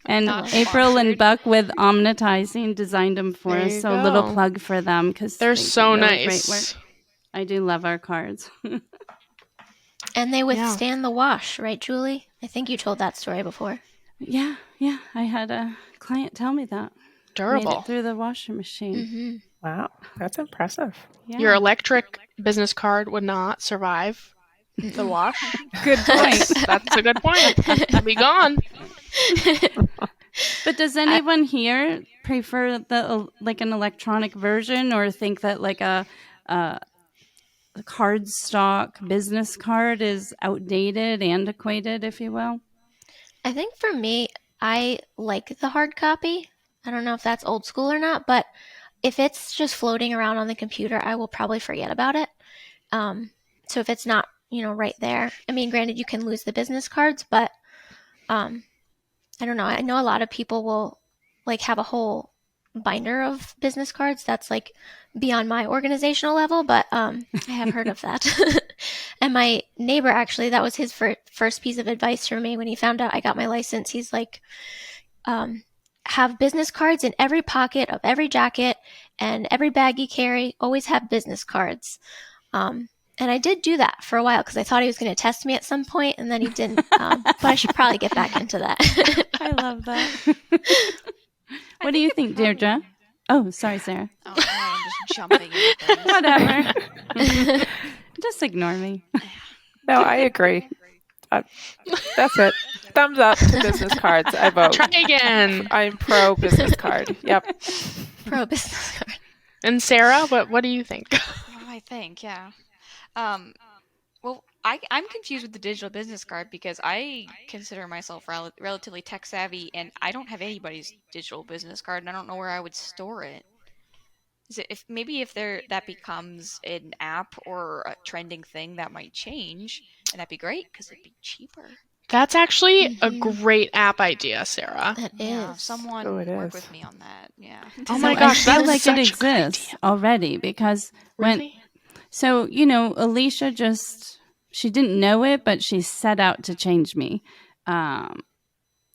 [SPEAKER 1] And April and Buck with Omnitizing designed them for us. So a little plug for them because
[SPEAKER 3] they're so
[SPEAKER 1] really
[SPEAKER 3] nice.
[SPEAKER 1] Great work. I do love our cards.
[SPEAKER 4] And they withstand the wash, right, Julie? I think you told that story before.
[SPEAKER 1] Yeah. I had a client tell me that.
[SPEAKER 3] Durable.
[SPEAKER 1] Made it through the washer machine.
[SPEAKER 2] Mm-hmm. Wow, that's impressive.
[SPEAKER 3] Yeah. Your electric business card would not survive the wash.
[SPEAKER 1] Good point.
[SPEAKER 3] That's a good point. Be gone.
[SPEAKER 1] But does anyone here prefer the like an electronic version, or think that like a card stock business card is outdated, antiquated, if you will?
[SPEAKER 4] I think for me, I like the hard copy. I don't know if that's old school or not, but if it's just floating around on the computer, I will probably forget about it. So if it's not, right there, I mean, granted, you can lose the business cards, but I don't know. I know a lot of people will like have a whole binder of business cards. That's like beyond my organizational level, but I have heard of that. And my neighbor, actually, that was his first piece of advice for me when he found out I got my license. He's like, have business cards in every pocket of every jacket and every bag you carry. Always have business cards. And I did do that for a while because I thought he was going to test me at some point, and then he didn't. But I should probably get back into that.
[SPEAKER 1] I love that. What do you think, Deirdre? Oh, sorry, Sarah.
[SPEAKER 5] Oh, I'm just jumping in things.
[SPEAKER 1] Whatever. Just ignore me.
[SPEAKER 2] No, I agree. That's it. Thumbs up to business cards. I vote.
[SPEAKER 3] Try again.
[SPEAKER 2] I'm pro business card. Yep.
[SPEAKER 4] Pro business card.
[SPEAKER 3] And Sarah, what do you think?
[SPEAKER 5] What do I think? Yeah. Well, I'm confused with the digital business card because I consider myself relatively tech savvy, and I don't have anybody's digital business card, and I don't know where I would store it. Is it if that becomes an app or a trending thing, that might change, and that'd be great because it'd be cheaper.
[SPEAKER 3] That's actually a great app idea, Sarah.
[SPEAKER 4] That
[SPEAKER 5] Yeah,
[SPEAKER 4] is.
[SPEAKER 5] someone work with me on that. Yeah.
[SPEAKER 3] Oh my
[SPEAKER 1] So
[SPEAKER 3] gosh,
[SPEAKER 1] I feel
[SPEAKER 3] that's
[SPEAKER 1] like
[SPEAKER 3] such
[SPEAKER 1] it
[SPEAKER 3] a good
[SPEAKER 1] exists
[SPEAKER 3] idea.
[SPEAKER 1] already because
[SPEAKER 3] Really?
[SPEAKER 1] So, Alicia she didn't know it, but she set out to change me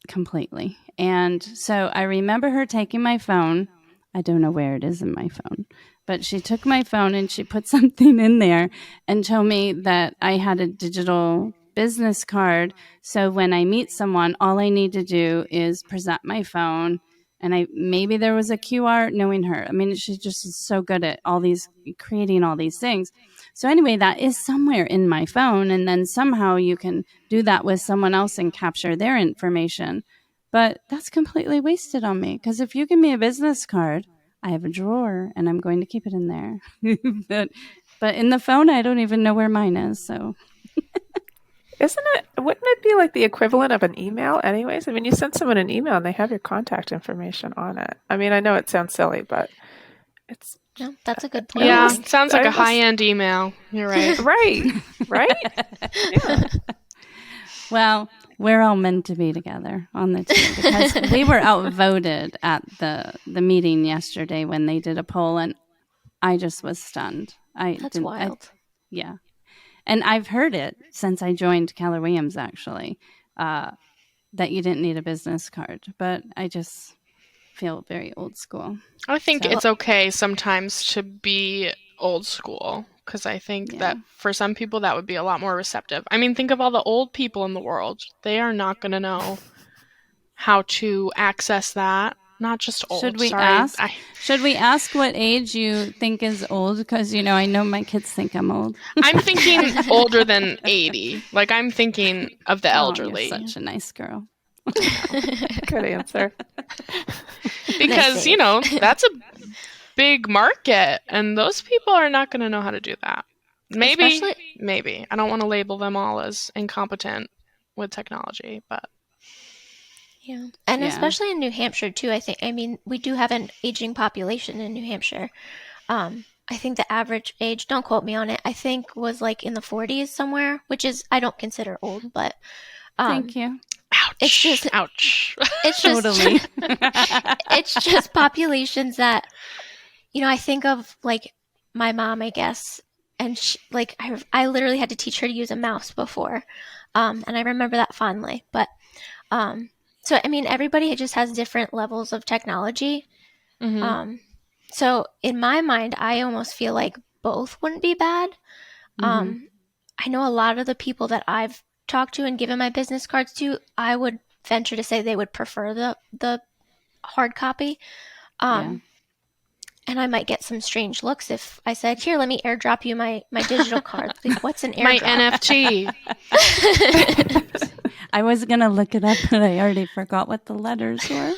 [SPEAKER 1] completely. And so I remember her taking my phone. I don't know where it is in my phone, but she took my phone and she put something in there and told me that I had a digital business card. So when I meet someone, all I need to do is present my phone. And maybe there was a QR, knowing her. I mean, she just is so good at creating all these things. So anyway, that is somewhere in my phone. And then somehow you can do that with someone else and capture their information. But that's completely wasted on me. Because if you give me a business card, I have a drawer and I'm going to keep it in there. But in the phone, I don't even know where mine is. So
[SPEAKER 2] Wouldn't it be like the equivalent of an email anyways? I mean, you send someone an email and they have your contact information on it. I mean, I know it sounds silly, but it's...
[SPEAKER 4] No, that's a good point.
[SPEAKER 3] Yeah, sounds like a high-end email. You're right.
[SPEAKER 2] Right? Yeah.
[SPEAKER 1] Well, we're all meant to be together on the team because we were outvoted at the meeting yesterday when they did a poll, and I just was stunned.
[SPEAKER 4] That's wild.
[SPEAKER 1] Yeah. And I've heard it since I joined Keller Williams, actually, that you didn't need a business card. But I just feel very old school.
[SPEAKER 3] I think it's okay sometimes to be old school because I think that for some people that would be a lot more receptive. I mean, think of all the old people in the world. They are not going to know how to access that. Not just old.
[SPEAKER 1] Should we ask what age you think is old? Because, I know my kids think I'm old.
[SPEAKER 3] I'm thinking older than 80. Like, I'm thinking of the elderly.
[SPEAKER 1] Oh, you're such a nice girl.
[SPEAKER 2] Good answer.
[SPEAKER 3] Because, that's a big market, and those people are not going to know how to do that. Maybe. I don't want to label them all as incompetent with technology, but...
[SPEAKER 4] Yeah. And especially in New Hampshire, too, we do have an aging population in New Hampshire. I think the average age, don't quote me on it, I think was like in the 40s somewhere, which is, I don't consider old, but...
[SPEAKER 1] Thank you.
[SPEAKER 3] Ouch.
[SPEAKER 4] It's just...
[SPEAKER 3] Ouch.
[SPEAKER 4] It's just...
[SPEAKER 1] Totally.
[SPEAKER 4] It's just populations that, I think of, like, my mom, I guess, and she, like, I literally had to teach her to use a mouse before, and I remember that fondly, but... So, I mean, everybody just has different levels of technology.
[SPEAKER 3] Mm-hmm.
[SPEAKER 4] So, in my mind, I almost feel like both wouldn't be bad. I know a lot of the people that I've talked to and given my business cards to, I would venture to say they would prefer the hard copy. And I might get some strange looks if I said, here, let me airdrop you my digital card. Like, what's an airdrop?
[SPEAKER 3] My NFT.
[SPEAKER 1] I was going to look it up, but I already forgot what the letters were.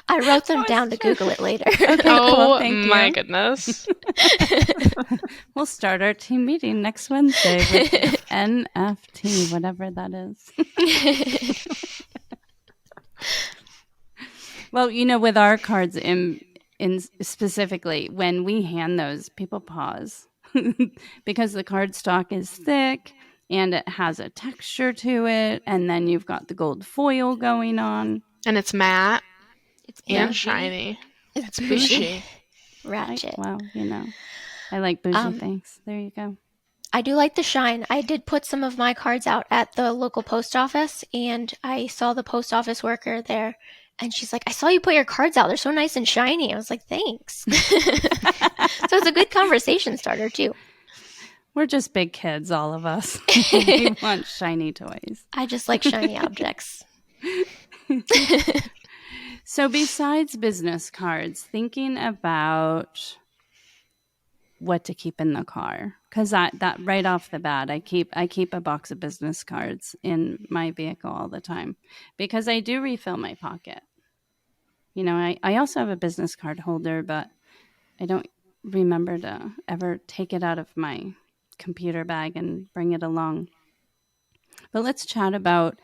[SPEAKER 4] I wrote them down to Google it later.
[SPEAKER 1] Okay, cool. Thank you.
[SPEAKER 3] My goodness.
[SPEAKER 1] We'll start our team meeting next Wednesday with NFT, whatever that is. Well, with our cards in specifically, when we hand those, people pause because the card stock is thick. And it has a texture to it. And then you've got the gold foil going on.
[SPEAKER 3] And it's matte.
[SPEAKER 4] It's
[SPEAKER 3] And
[SPEAKER 4] bougie.
[SPEAKER 3] shiny.
[SPEAKER 4] It's
[SPEAKER 3] bougie.
[SPEAKER 4] Ratchet.
[SPEAKER 1] Well, I like bougie things. There you go.
[SPEAKER 4] I do like the shine. I did put some of my cards out at the local post office, and I saw the post office worker there, and she's like, I saw you put your cards out. They're so nice and shiny. I was like, thanks. So it's a good conversation starter, too.
[SPEAKER 1] We're just big kids, all of us. We want shiny toys.
[SPEAKER 4] I just like shiny objects.
[SPEAKER 1] So besides business cards, thinking about what to keep in the car, because that right off the bat, I keep a box of business cards in my vehicle all the time because I do refill my pocket. I also have a business card holder, but I don't remember to ever take it out of my computer bag and bring it along. But let's chat about,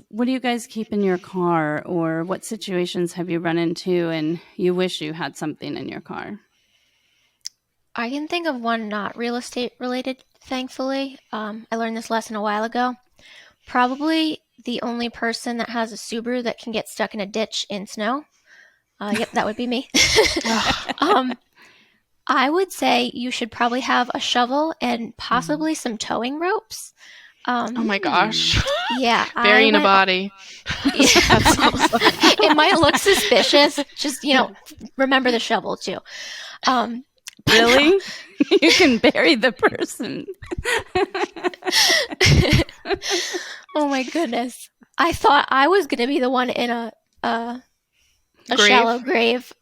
[SPEAKER 1] what do you guys keep in your car, or what situations have you run into and you wish you had something in your car?
[SPEAKER 4] I can think of one not real estate related, thankfully. I learned this lesson a while ago. Probably the only person that has a Subaru that can get stuck in a ditch in snow. Yep, that would be me. I would say you should probably have a shovel and possibly some towing ropes.
[SPEAKER 3] Oh my gosh.
[SPEAKER 4] Yeah.
[SPEAKER 3] Burying a body.
[SPEAKER 4] It might look suspicious. Just, remember the shovel too.
[SPEAKER 1] Really? You can bury the person.
[SPEAKER 4] Oh my goodness. I thought I was going to be the one in a shallow grave.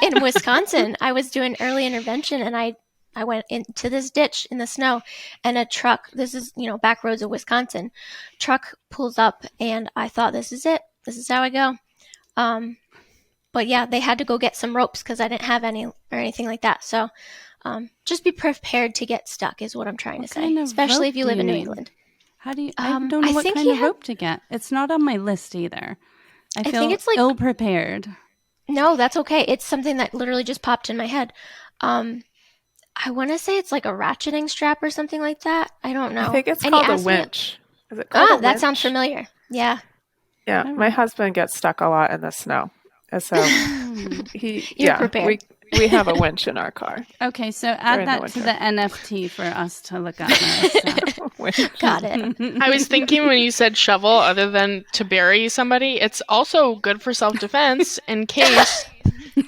[SPEAKER 4] In Wisconsin, I was doing early intervention, and I went into this ditch in the snow, and a truck, this is, back roads of Wisconsin, truck pulls up, and I thought, this is it. This is how I go. But yeah, they had to go get some ropes because I didn't have any or anything like that. So just be prepared to get stuck is what I'm trying to say, especially if you live in New England.
[SPEAKER 1] How do you, I don't know what kind of rope to get. It's not on my list either. I think it's like ill-prepared. No,
[SPEAKER 4] that's okay. It's something that literally just popped in my head. I want to say it's like a ratcheting strap or something like that. I don't know.
[SPEAKER 2] I think it's called a winch. Is it called a winch?
[SPEAKER 4] That sounds familiar. Yeah.
[SPEAKER 2] Yeah, my husband gets stuck a lot in the snow. So
[SPEAKER 4] You're prepared.
[SPEAKER 2] We have a winch in our car.
[SPEAKER 1] Okay, so add that to the NFT for us to look at.
[SPEAKER 4] Got it.
[SPEAKER 3] I was thinking when you said shovel, other than to bury somebody, it's also good for self-defense in case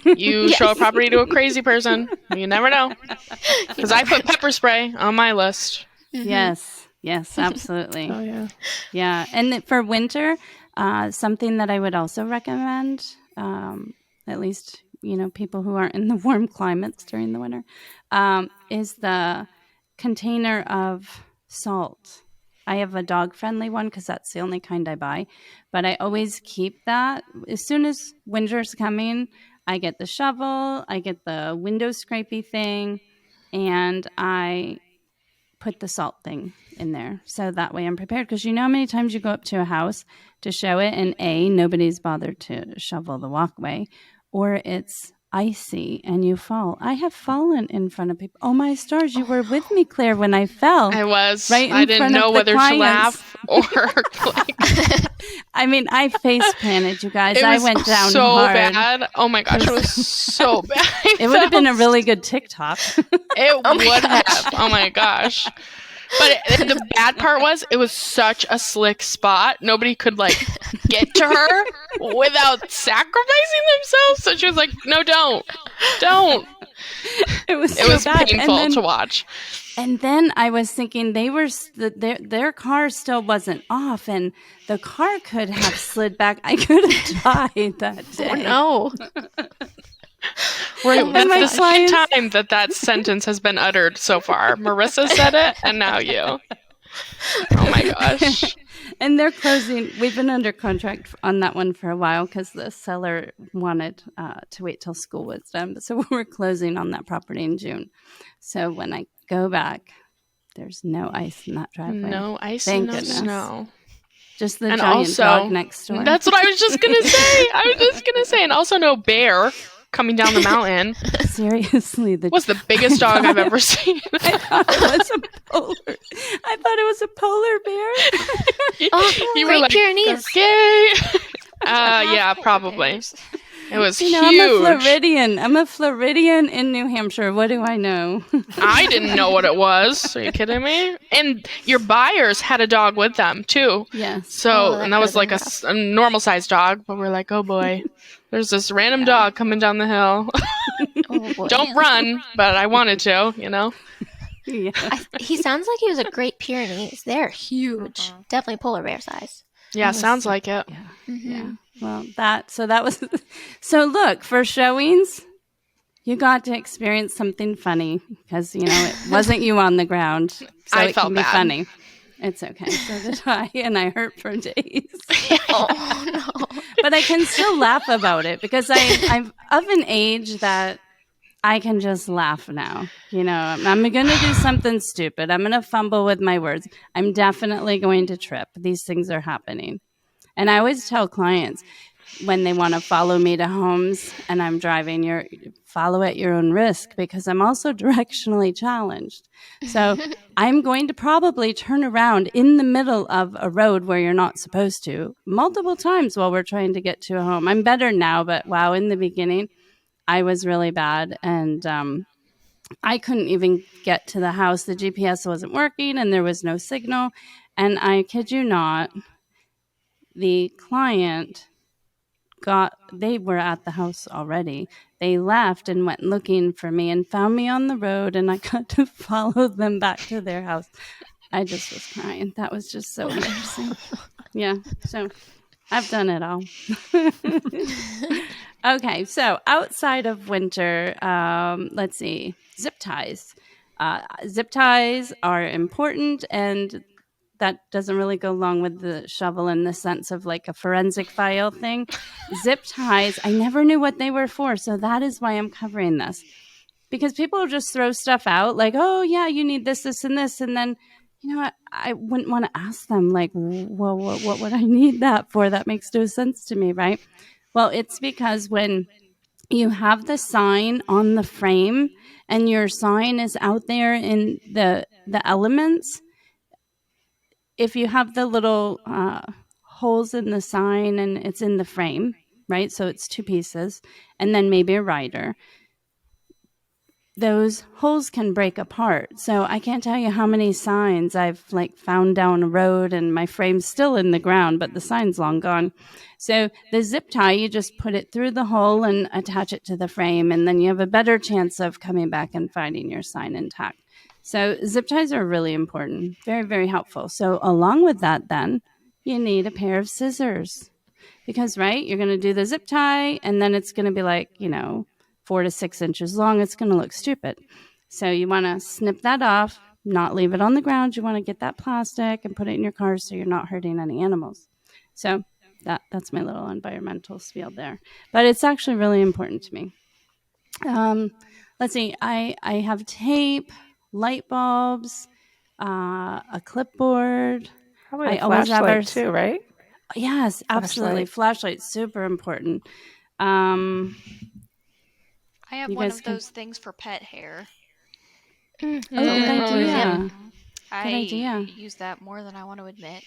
[SPEAKER 3] you show a property to a crazy person. You never know. Because I put pepper spray on my list.
[SPEAKER 1] Mm-hmm. Yes, absolutely.
[SPEAKER 2] Oh, yeah.
[SPEAKER 1] Yeah, and for winter, something that I would also recommend, at least people who aren't in the warm climates during the winter, is the container of salt. I have a dog-friendly one because that's the only kind I buy. But I always keep that. As soon as winter's coming, I get the shovel, I get the window scrapey thing, and I put the salt thing in there. So that way I'm prepared. Because how many times you go up to a house to show it, and A, nobody's bothered to shovel the walkway, or it's icy and you fall. I have fallen in front of people. Oh my stars, you were with me, Claire, when I fell.
[SPEAKER 3] I was.
[SPEAKER 1] Right in
[SPEAKER 3] I didn't know whether to laugh or like.
[SPEAKER 1] I mean, I face planted, you guys.
[SPEAKER 3] I
[SPEAKER 1] went down
[SPEAKER 3] so
[SPEAKER 1] hard.
[SPEAKER 3] Bad. Oh my gosh, it was so bad.
[SPEAKER 1] It would have been a really good TikTok.
[SPEAKER 3] It would have. Oh my gosh. But the bad part was it was such a slick spot. Nobody could get to her without sacrificing themselves. So she was like, "No, don't." It was painful to watch.
[SPEAKER 1] And then I was thinking their car still wasn't off, and the car could have slid back. I could have died that day.
[SPEAKER 4] Oh no.
[SPEAKER 3] That's the second time that sentence has been uttered so far. Marissa said it, and now you. Oh my gosh.
[SPEAKER 1] And they're closing. We've been under contract on that one for a while because the seller wanted to wait till school was done. So we're closing on that property in June. So when I go back, there's no ice in that driveway.
[SPEAKER 3] No ice,
[SPEAKER 1] Thank
[SPEAKER 3] no
[SPEAKER 1] goodness.
[SPEAKER 3] snow.
[SPEAKER 1] Just the giant dog next door.
[SPEAKER 3] That's what I was just going to say. And also no bear coming down the mountain.
[SPEAKER 1] Seriously,
[SPEAKER 3] was the biggest dog I've ever seen.
[SPEAKER 1] I thought it was a polar bear.
[SPEAKER 3] You were like,
[SPEAKER 4] Pyrenees.
[SPEAKER 3] Okay. Yeah, probably. It was huge.
[SPEAKER 1] I'm a Floridian in New Hampshire. What do I know?
[SPEAKER 3] I didn't know what it was. Are you kidding me? And your buyers had a dog with them too.
[SPEAKER 1] Yes.
[SPEAKER 3] So,
[SPEAKER 4] that
[SPEAKER 3] and that was
[SPEAKER 4] could've
[SPEAKER 3] like
[SPEAKER 4] been
[SPEAKER 3] a normal sized dog, but we're like, oh boy, there's this random dog coming down the hill.
[SPEAKER 4] Oh boy.
[SPEAKER 3] Don't run, but I wanted to,
[SPEAKER 1] Yeah.
[SPEAKER 4] He sounds like he was a Great Pyrenees. They're huge. Definitely polar bear size.
[SPEAKER 3] Yeah, sounds like it.
[SPEAKER 1] Yeah.
[SPEAKER 4] Mm-hmm.
[SPEAKER 1] Yeah. Well, that was. So look, for showings, you got to experience something funny because it wasn't you on the ground. So
[SPEAKER 3] I
[SPEAKER 1] it
[SPEAKER 3] felt
[SPEAKER 1] can be
[SPEAKER 3] bad.
[SPEAKER 1] funny. It's okay. So did I, and I hurt for days.
[SPEAKER 4] Oh no.
[SPEAKER 1] But I can still laugh about it because I'm of an age that I can just laugh now. I'm going to do something stupid. I'm going to fumble with my words. I'm definitely going to trip. These things are happening. And I always tell clients when they want to follow me to homes and I'm driving, follow at your own risk because I'm also directionally challenged. So I'm going to probably turn around in the middle of a road where you're not supposed to multiple times while we're trying to get to a home. I'm better now, but wow, in the beginning, I was really bad. And I couldn't even get to the house. The GPS wasn't working and there was no signal. And I kid you not, the client they were at the house already. They left and went looking for me and found me on the road, and I got to follow them back to their house. I just was crying. That was just so embarrassing. Yeah, so I've done it all. Okay, so outside of winter, let's see, zip ties. Zip ties are important, and that doesn't really go along with the shovel in the sense of like a forensic file thing. Zip ties, I never knew what they were for. So that is why I'm covering this. Because people just throw stuff out like, oh, yeah, you need this, this, and this. And then, I wouldn't want to ask them like, well, what would I need that for? That makes no sense to me, right? Well, it's because when you have the sign on the frame and your sign is out there in the elements, if you have the little holes in the sign and it's in the frame, right? So it's two pieces, and then maybe a rider. Those holes can break apart. So I can't tell you how many signs I've found down a road and my frame's still in the ground, but the sign's long gone. So the zip tie, you just put it through the hole and attach it to the frame, and then you have a better chance of coming back and finding your sign intact. So zip ties are really important, very, very helpful. So along with that, then, you need a pair of scissors because, right, you're going to do the zip tie and then it's going to be 4 to 6 inches long. It's going to look stupid. So you want to snip that off, not leave it on the ground. You want to get that plastic and put it in your car so you're not hurting any animals. So that's my little environmental spiel there. But it's actually really important to me. Let's see. I have tape, light bulbs, a clipboard.
[SPEAKER 2] Probably a flashlight too, right?
[SPEAKER 1] Yes, absolutely. Flashlight's super important.
[SPEAKER 5] I have one of those things for pet hair.
[SPEAKER 1] Good idea.
[SPEAKER 5] I use that more than I want to admit.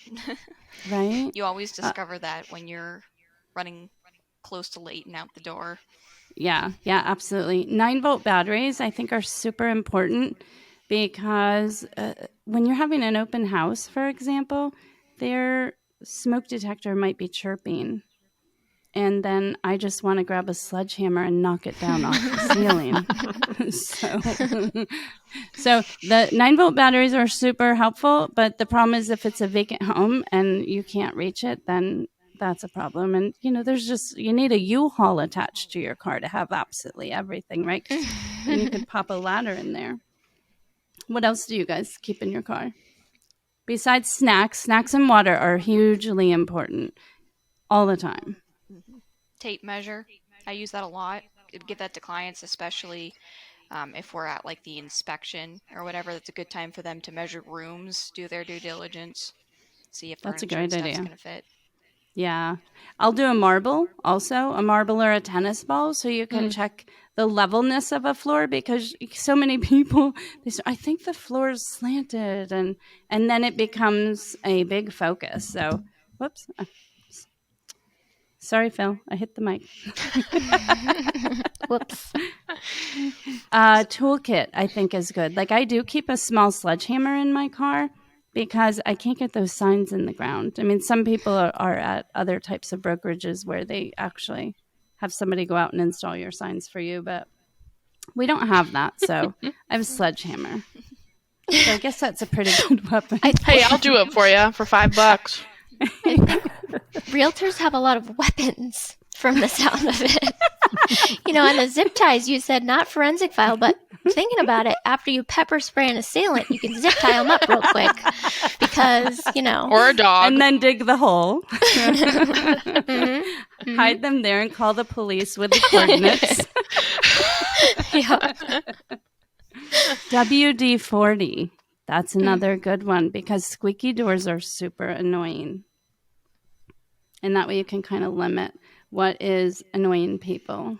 [SPEAKER 1] Right?
[SPEAKER 5] You always discover that when you're running close to late and out the door.
[SPEAKER 1] Yeah, absolutely. 9-volt batteries, I think, are super important because when you're having an open house, for example, their smoke detector might be chirping. And then I just want to grab a sledgehammer and knock it down off the ceiling. So the 9-volt batteries are super helpful, but the problem is if it's a vacant home and you can't reach it, then that's a problem. And, you need a U-Haul attached to your car to have absolutely everything, right? And you could pop a ladder in there. What else do you guys keep in your car? Besides snacks and water are hugely important all the time.
[SPEAKER 5] Tape measure. I use that a lot. Give that to clients, especially if we're at the inspection or whatever. That's a good time for them to measure rooms, do their due diligence, see if
[SPEAKER 1] that's a great idea.
[SPEAKER 5] Stuff's gonna fit.
[SPEAKER 1] Yeah, I'll do a marble or a tennis ball, so you can check the levelness of a floor because so many people I think the floor is slanted, and then it becomes a big focus. So, whoops. Sorry, Phil. I hit the mic.
[SPEAKER 4] Whoops.
[SPEAKER 1] Toolkit, I think, is good. Like, I do keep a small sledgehammer in my car because I can't get those signs in the ground. I mean, some people are at other types of brokerages where they actually have somebody go out and install your signs for you, but we don't have that, so I have a sledgehammer. So I guess that's a pretty good weapon.
[SPEAKER 3] Hey, I'll do it for you for $5.
[SPEAKER 4] I think realtors have a lot of weapons from the sound of it. And the zip ties, you said not forensic file, but thinking about it, after you pepper spray an assailant, you can zip tie them up real quick because,
[SPEAKER 3] Or a dog.
[SPEAKER 1] And then dig the hole.
[SPEAKER 4] Mm-hmm.
[SPEAKER 1] Hide them there and call the police with the coordinates.
[SPEAKER 4] Yeah.
[SPEAKER 1] WD-40. That's another good one because squeaky doors are super annoying. And that way you can kind of limit what is annoying people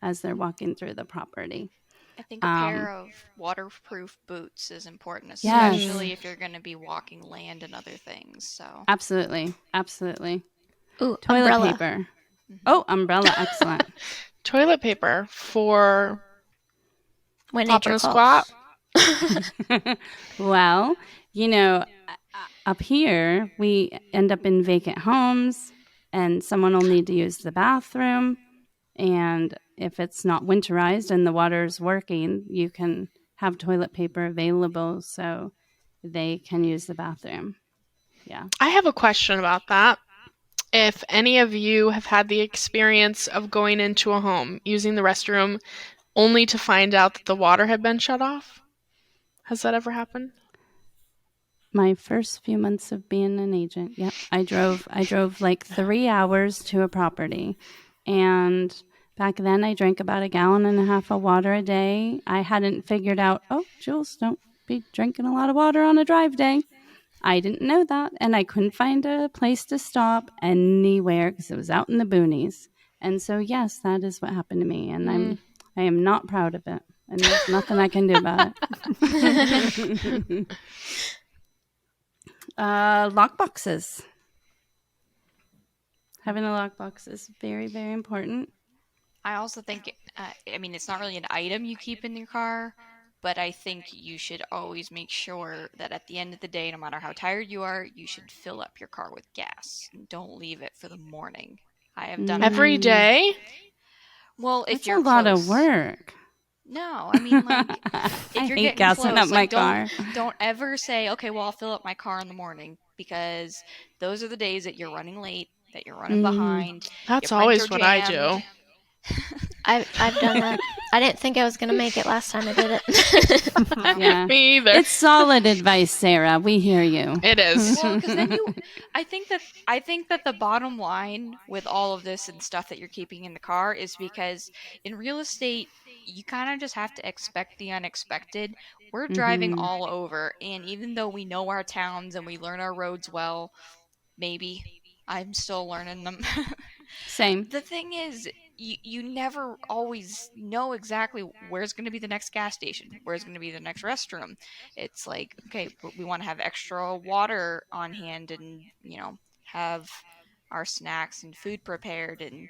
[SPEAKER 1] as they're walking through the property.
[SPEAKER 5] I think a pair of waterproof boots is important,
[SPEAKER 1] Yes.
[SPEAKER 5] especially if you're going to be walking land and other things. So
[SPEAKER 1] Absolutely. Absolutely.
[SPEAKER 4] Ooh,
[SPEAKER 1] Toilet
[SPEAKER 4] umbrella.
[SPEAKER 1] paper. Oh, umbrella. Excellent.
[SPEAKER 3] Toilet paper for
[SPEAKER 4] When
[SPEAKER 3] popping
[SPEAKER 4] nature
[SPEAKER 3] a
[SPEAKER 4] calls.
[SPEAKER 3] squat.
[SPEAKER 1] Well, up here, we end up in vacant homes and someone will need to use the bathroom. And if it's not winterized and the water's working, you can have toilet paper available so they can use the bathroom. Yeah.
[SPEAKER 3] I have a question about that. If any of you have had the experience of going into a home, using the restroom, only to find out that the water had been shut off? Has that ever happened?
[SPEAKER 1] My first few months of being an agent, yep. I drove like 3 hours to a property. And back then I drank about 1.5 gallons of water a day. I hadn't figured out, Jules, don't be drinking a lot of water on a drive day. I didn't know that. And I couldn't find a place to stop anywhere because it was out in the boonies. And so, yes, that is what happened to me. And I am not proud of it. And there's nothing I can do about it. Lockboxes. Having a lockbox is very, very important.
[SPEAKER 5] I also think, it's not really an item you keep in your car, but I think you should always make sure that at the end of the day, no matter how tired you are, you should fill up your car with gas. Don't leave it for the morning. I have done
[SPEAKER 3] Every day?
[SPEAKER 5] Well, if
[SPEAKER 1] That's
[SPEAKER 5] you're
[SPEAKER 1] a lot
[SPEAKER 5] close.
[SPEAKER 1] of work.
[SPEAKER 5] No, if you're
[SPEAKER 1] I hate
[SPEAKER 5] getting
[SPEAKER 1] gassing
[SPEAKER 5] close,
[SPEAKER 1] up my car.
[SPEAKER 5] Don't ever say, okay, well, I'll fill up my car in the morning, because those are the days that you're running late, that you're running behind.
[SPEAKER 3] That's
[SPEAKER 5] your
[SPEAKER 3] always
[SPEAKER 5] printer
[SPEAKER 3] what I
[SPEAKER 5] jammed.
[SPEAKER 3] do.
[SPEAKER 4] I've done that. I didn't think I was going to make it last time I did it.
[SPEAKER 1] Yeah.
[SPEAKER 3] Me either.
[SPEAKER 1] It's solid advice, Sarah. We hear you.
[SPEAKER 3] It is.
[SPEAKER 5] Well, because then I think that the bottom line with all of this and stuff that you're keeping in the car is because in real estate, you kind of just have to expect the unexpected. We're driving all over, and even though we know our towns and we learn our roads well, maybe I'm still learning them.
[SPEAKER 1] Same.
[SPEAKER 5] The thing is, you never always know exactly where's going to be the next gas station, where's going to be the next restroom. It's like, okay, we want to have extra water on hand and, have our snacks and food prepared and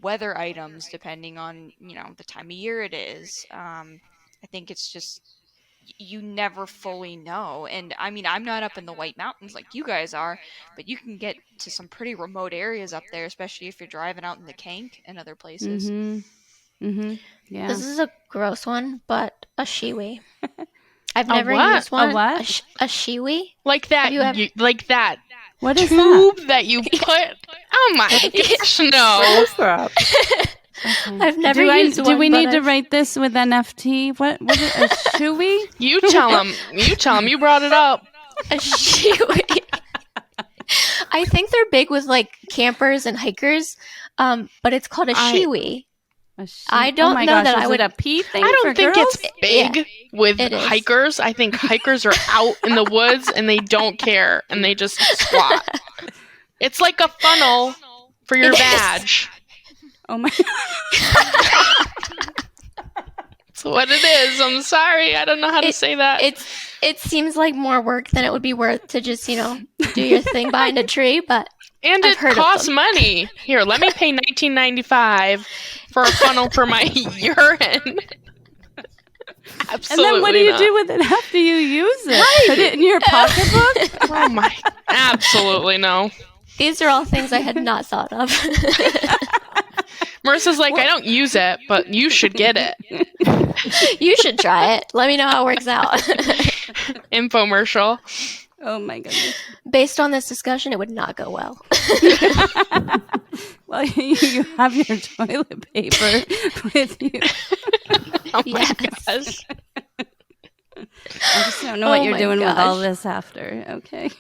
[SPEAKER 5] weather items depending on, the time of year it is. I think it's just, you never fully know. And I'm not up in the White Mountains like you guys are, but you can get to some pretty remote areas up there, especially if you're driving out in the Kank and other places.
[SPEAKER 1] Yeah.
[SPEAKER 4] This is a gross one, but a shiwi. I've never
[SPEAKER 3] what?
[SPEAKER 4] used one.
[SPEAKER 1] A what?
[SPEAKER 4] A shiwi.
[SPEAKER 3] Like that,
[SPEAKER 4] Have you ever-
[SPEAKER 3] like that
[SPEAKER 1] What is
[SPEAKER 3] tube
[SPEAKER 1] that?
[SPEAKER 3] that you put. Oh my gosh, no!
[SPEAKER 2] What's that?
[SPEAKER 4] I've never used one.
[SPEAKER 1] Do we
[SPEAKER 4] but
[SPEAKER 1] need to
[SPEAKER 4] I've-
[SPEAKER 1] write this with NFT? What is it? A shoey?
[SPEAKER 3] You tell him. You brought it up.
[SPEAKER 4] A shiwi. I think they're big with like campers and hikers, but it's called a shiwi. I don't
[SPEAKER 1] oh my
[SPEAKER 4] know
[SPEAKER 1] gosh,
[SPEAKER 4] that
[SPEAKER 1] is
[SPEAKER 4] I would.
[SPEAKER 1] it a pee thing
[SPEAKER 3] I
[SPEAKER 1] for
[SPEAKER 3] don't think
[SPEAKER 1] girls?
[SPEAKER 3] it's big with
[SPEAKER 4] it is.
[SPEAKER 3] hikers. I think hikers are out in the woods and they don't care and they just squat. It's like a funnel for your
[SPEAKER 4] It is.
[SPEAKER 3] badge.
[SPEAKER 1] Oh my.
[SPEAKER 3] That's what it is. I'm sorry. I don't know how to say that.
[SPEAKER 4] It seems like more work than it would be worth to just, do your thing behind a tree, but
[SPEAKER 3] And it costs money. Here, let me pay $19.95 for a funnel for my urine. Absolutely.
[SPEAKER 1] And then what do you do with it after you use it? Put it in your pocketbook?
[SPEAKER 3] Oh my! Absolutely no.
[SPEAKER 4] These are all things I had not thought of.
[SPEAKER 3] Marissa's like, I don't use it, but you should get it.
[SPEAKER 4] You should try it. Let me know how it works out.
[SPEAKER 3] Infomercial.
[SPEAKER 1] Oh my goodness.
[SPEAKER 4] Based on this discussion, it would not go well.
[SPEAKER 1] Well, you have your toilet paper with you.
[SPEAKER 3] Oh my gosh.
[SPEAKER 1] I just don't know what you're doing with all this after. Okay.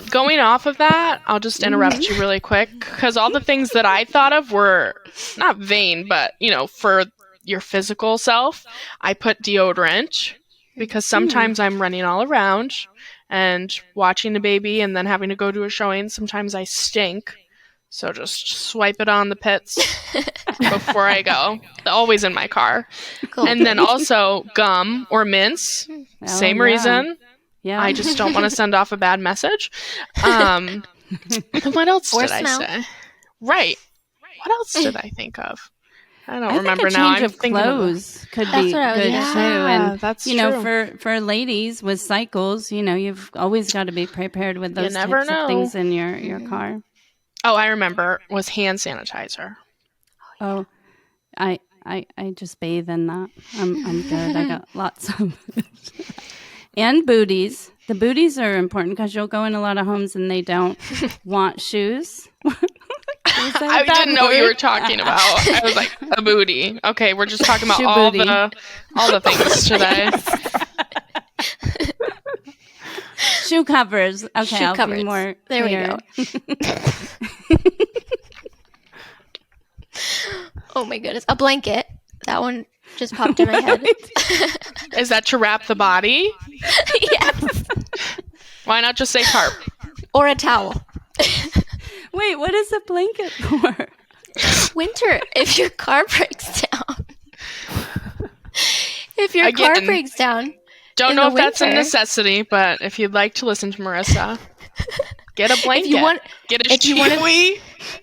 [SPEAKER 3] Going off of that, I'll just interrupt you really quick because all the things that I thought of were not vain, but for your physical self, I put deodorant because sometimes I'm running all around and watching a baby and then having to go to a showing. Sometimes I stink. So just swipe it on the pits before I go. Always in my car. Cool. And then also gum or mints. Same reason. Yeah. I just don't want to send off a bad message. What else did I say? Right. What else did I think of? I don't remember now.
[SPEAKER 1] Change of clothes could be good too. And
[SPEAKER 3] that's true.
[SPEAKER 1] For ladies with cycles, you've always got to be prepared with those types of things in your car.
[SPEAKER 3] Oh, I remember. Was hand sanitizer.
[SPEAKER 1] Oh, I just bathe in that. I'm good. I got lots of and booties. The booties are important because you'll go in a lot of homes and they don't want shoes.
[SPEAKER 3] I didn't know what you were talking about. I was like, a booty. Okay, we're just talking about all the things today.
[SPEAKER 1] Shoe covers. Okay, I'll be more
[SPEAKER 4] there
[SPEAKER 1] clear.
[SPEAKER 4] We go. Oh my goodness. A blanket. That one just popped in my head.
[SPEAKER 3] Is that to wrap the body?
[SPEAKER 4] Yes.
[SPEAKER 3] Why not just say tarp?
[SPEAKER 4] Or a towel.
[SPEAKER 1] Wait, what is a blanket for?
[SPEAKER 4] Winter, if your car breaks down. If your car breaks down.
[SPEAKER 3] Don't know if that's a necessity, but if you'd like to listen to Marissa, get a blanket. Get a Chewy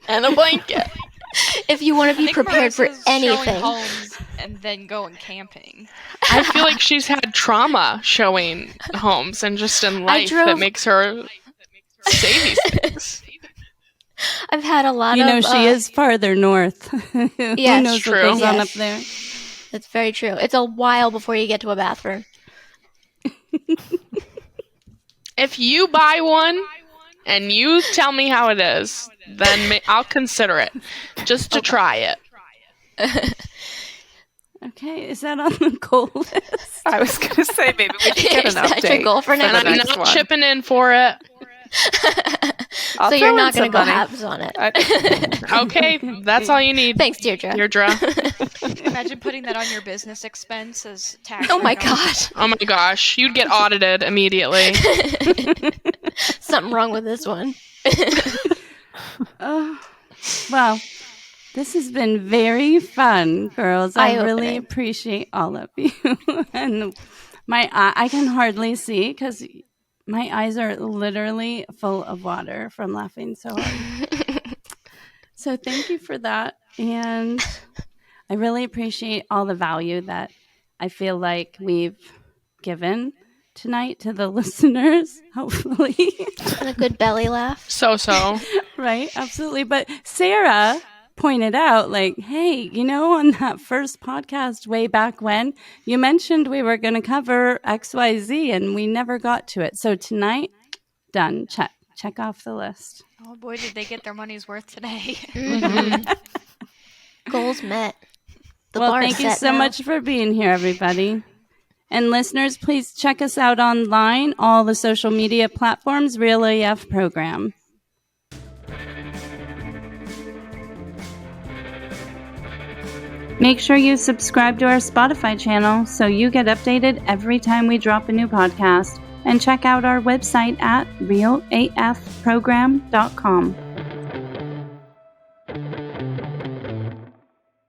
[SPEAKER 3] and a blanket.
[SPEAKER 4] If you want to be prepared for anything.
[SPEAKER 5] Homes and then going camping.
[SPEAKER 3] I feel like she's had trauma showing homes and just in life that makes her say these things.
[SPEAKER 4] I've had a lot of...
[SPEAKER 1] she is farther north.
[SPEAKER 4] Yeah,
[SPEAKER 1] Who knows
[SPEAKER 3] true.
[SPEAKER 1] what goes on up there?
[SPEAKER 4] That's very true. It's a while before you get to a bathroom.
[SPEAKER 3] If you buy one and you tell me how it is, then I'll consider it just to try it.
[SPEAKER 1] Okay, is that on the goal list?
[SPEAKER 2] I was going to say maybe we can get an update.
[SPEAKER 4] Is that your goal for next
[SPEAKER 3] And I'm not chipping in for it.
[SPEAKER 4] So you're not going to go halves on it.
[SPEAKER 3] Okay, that's all you need.
[SPEAKER 4] Thanks, Deirdre.
[SPEAKER 5] Imagine putting that on your business expense as tax.
[SPEAKER 4] Oh my gosh.
[SPEAKER 3] Oh my gosh, you'd get audited immediately.
[SPEAKER 4] Something wrong with this one.
[SPEAKER 1] Oh, well, this has been very fun, girls. I really appreciate all of you. And I can hardly see because my eyes are literally full of water from laughing so hard. So thank you for that. And I really appreciate all the value that I feel like we've given tonight to the listeners, hopefully.
[SPEAKER 4] And a good belly laugh.
[SPEAKER 3] So.
[SPEAKER 1] Right, absolutely. But Sarah pointed out, like, hey, on that first podcast way back when, you mentioned we were going to cover XYZ and we never got to it. So tonight, done. Check off the list.
[SPEAKER 5] Oh boy, did they get their money's worth today.
[SPEAKER 4] Mm-hmm. Goals met.
[SPEAKER 1] Thank you so much for being here, everybody. And listeners, please check us out online, all the social media platforms, Real AF Program. Make sure you subscribe to our Spotify channel so you get updated every time we drop a new podcast. And check out our website at realafprogram.com.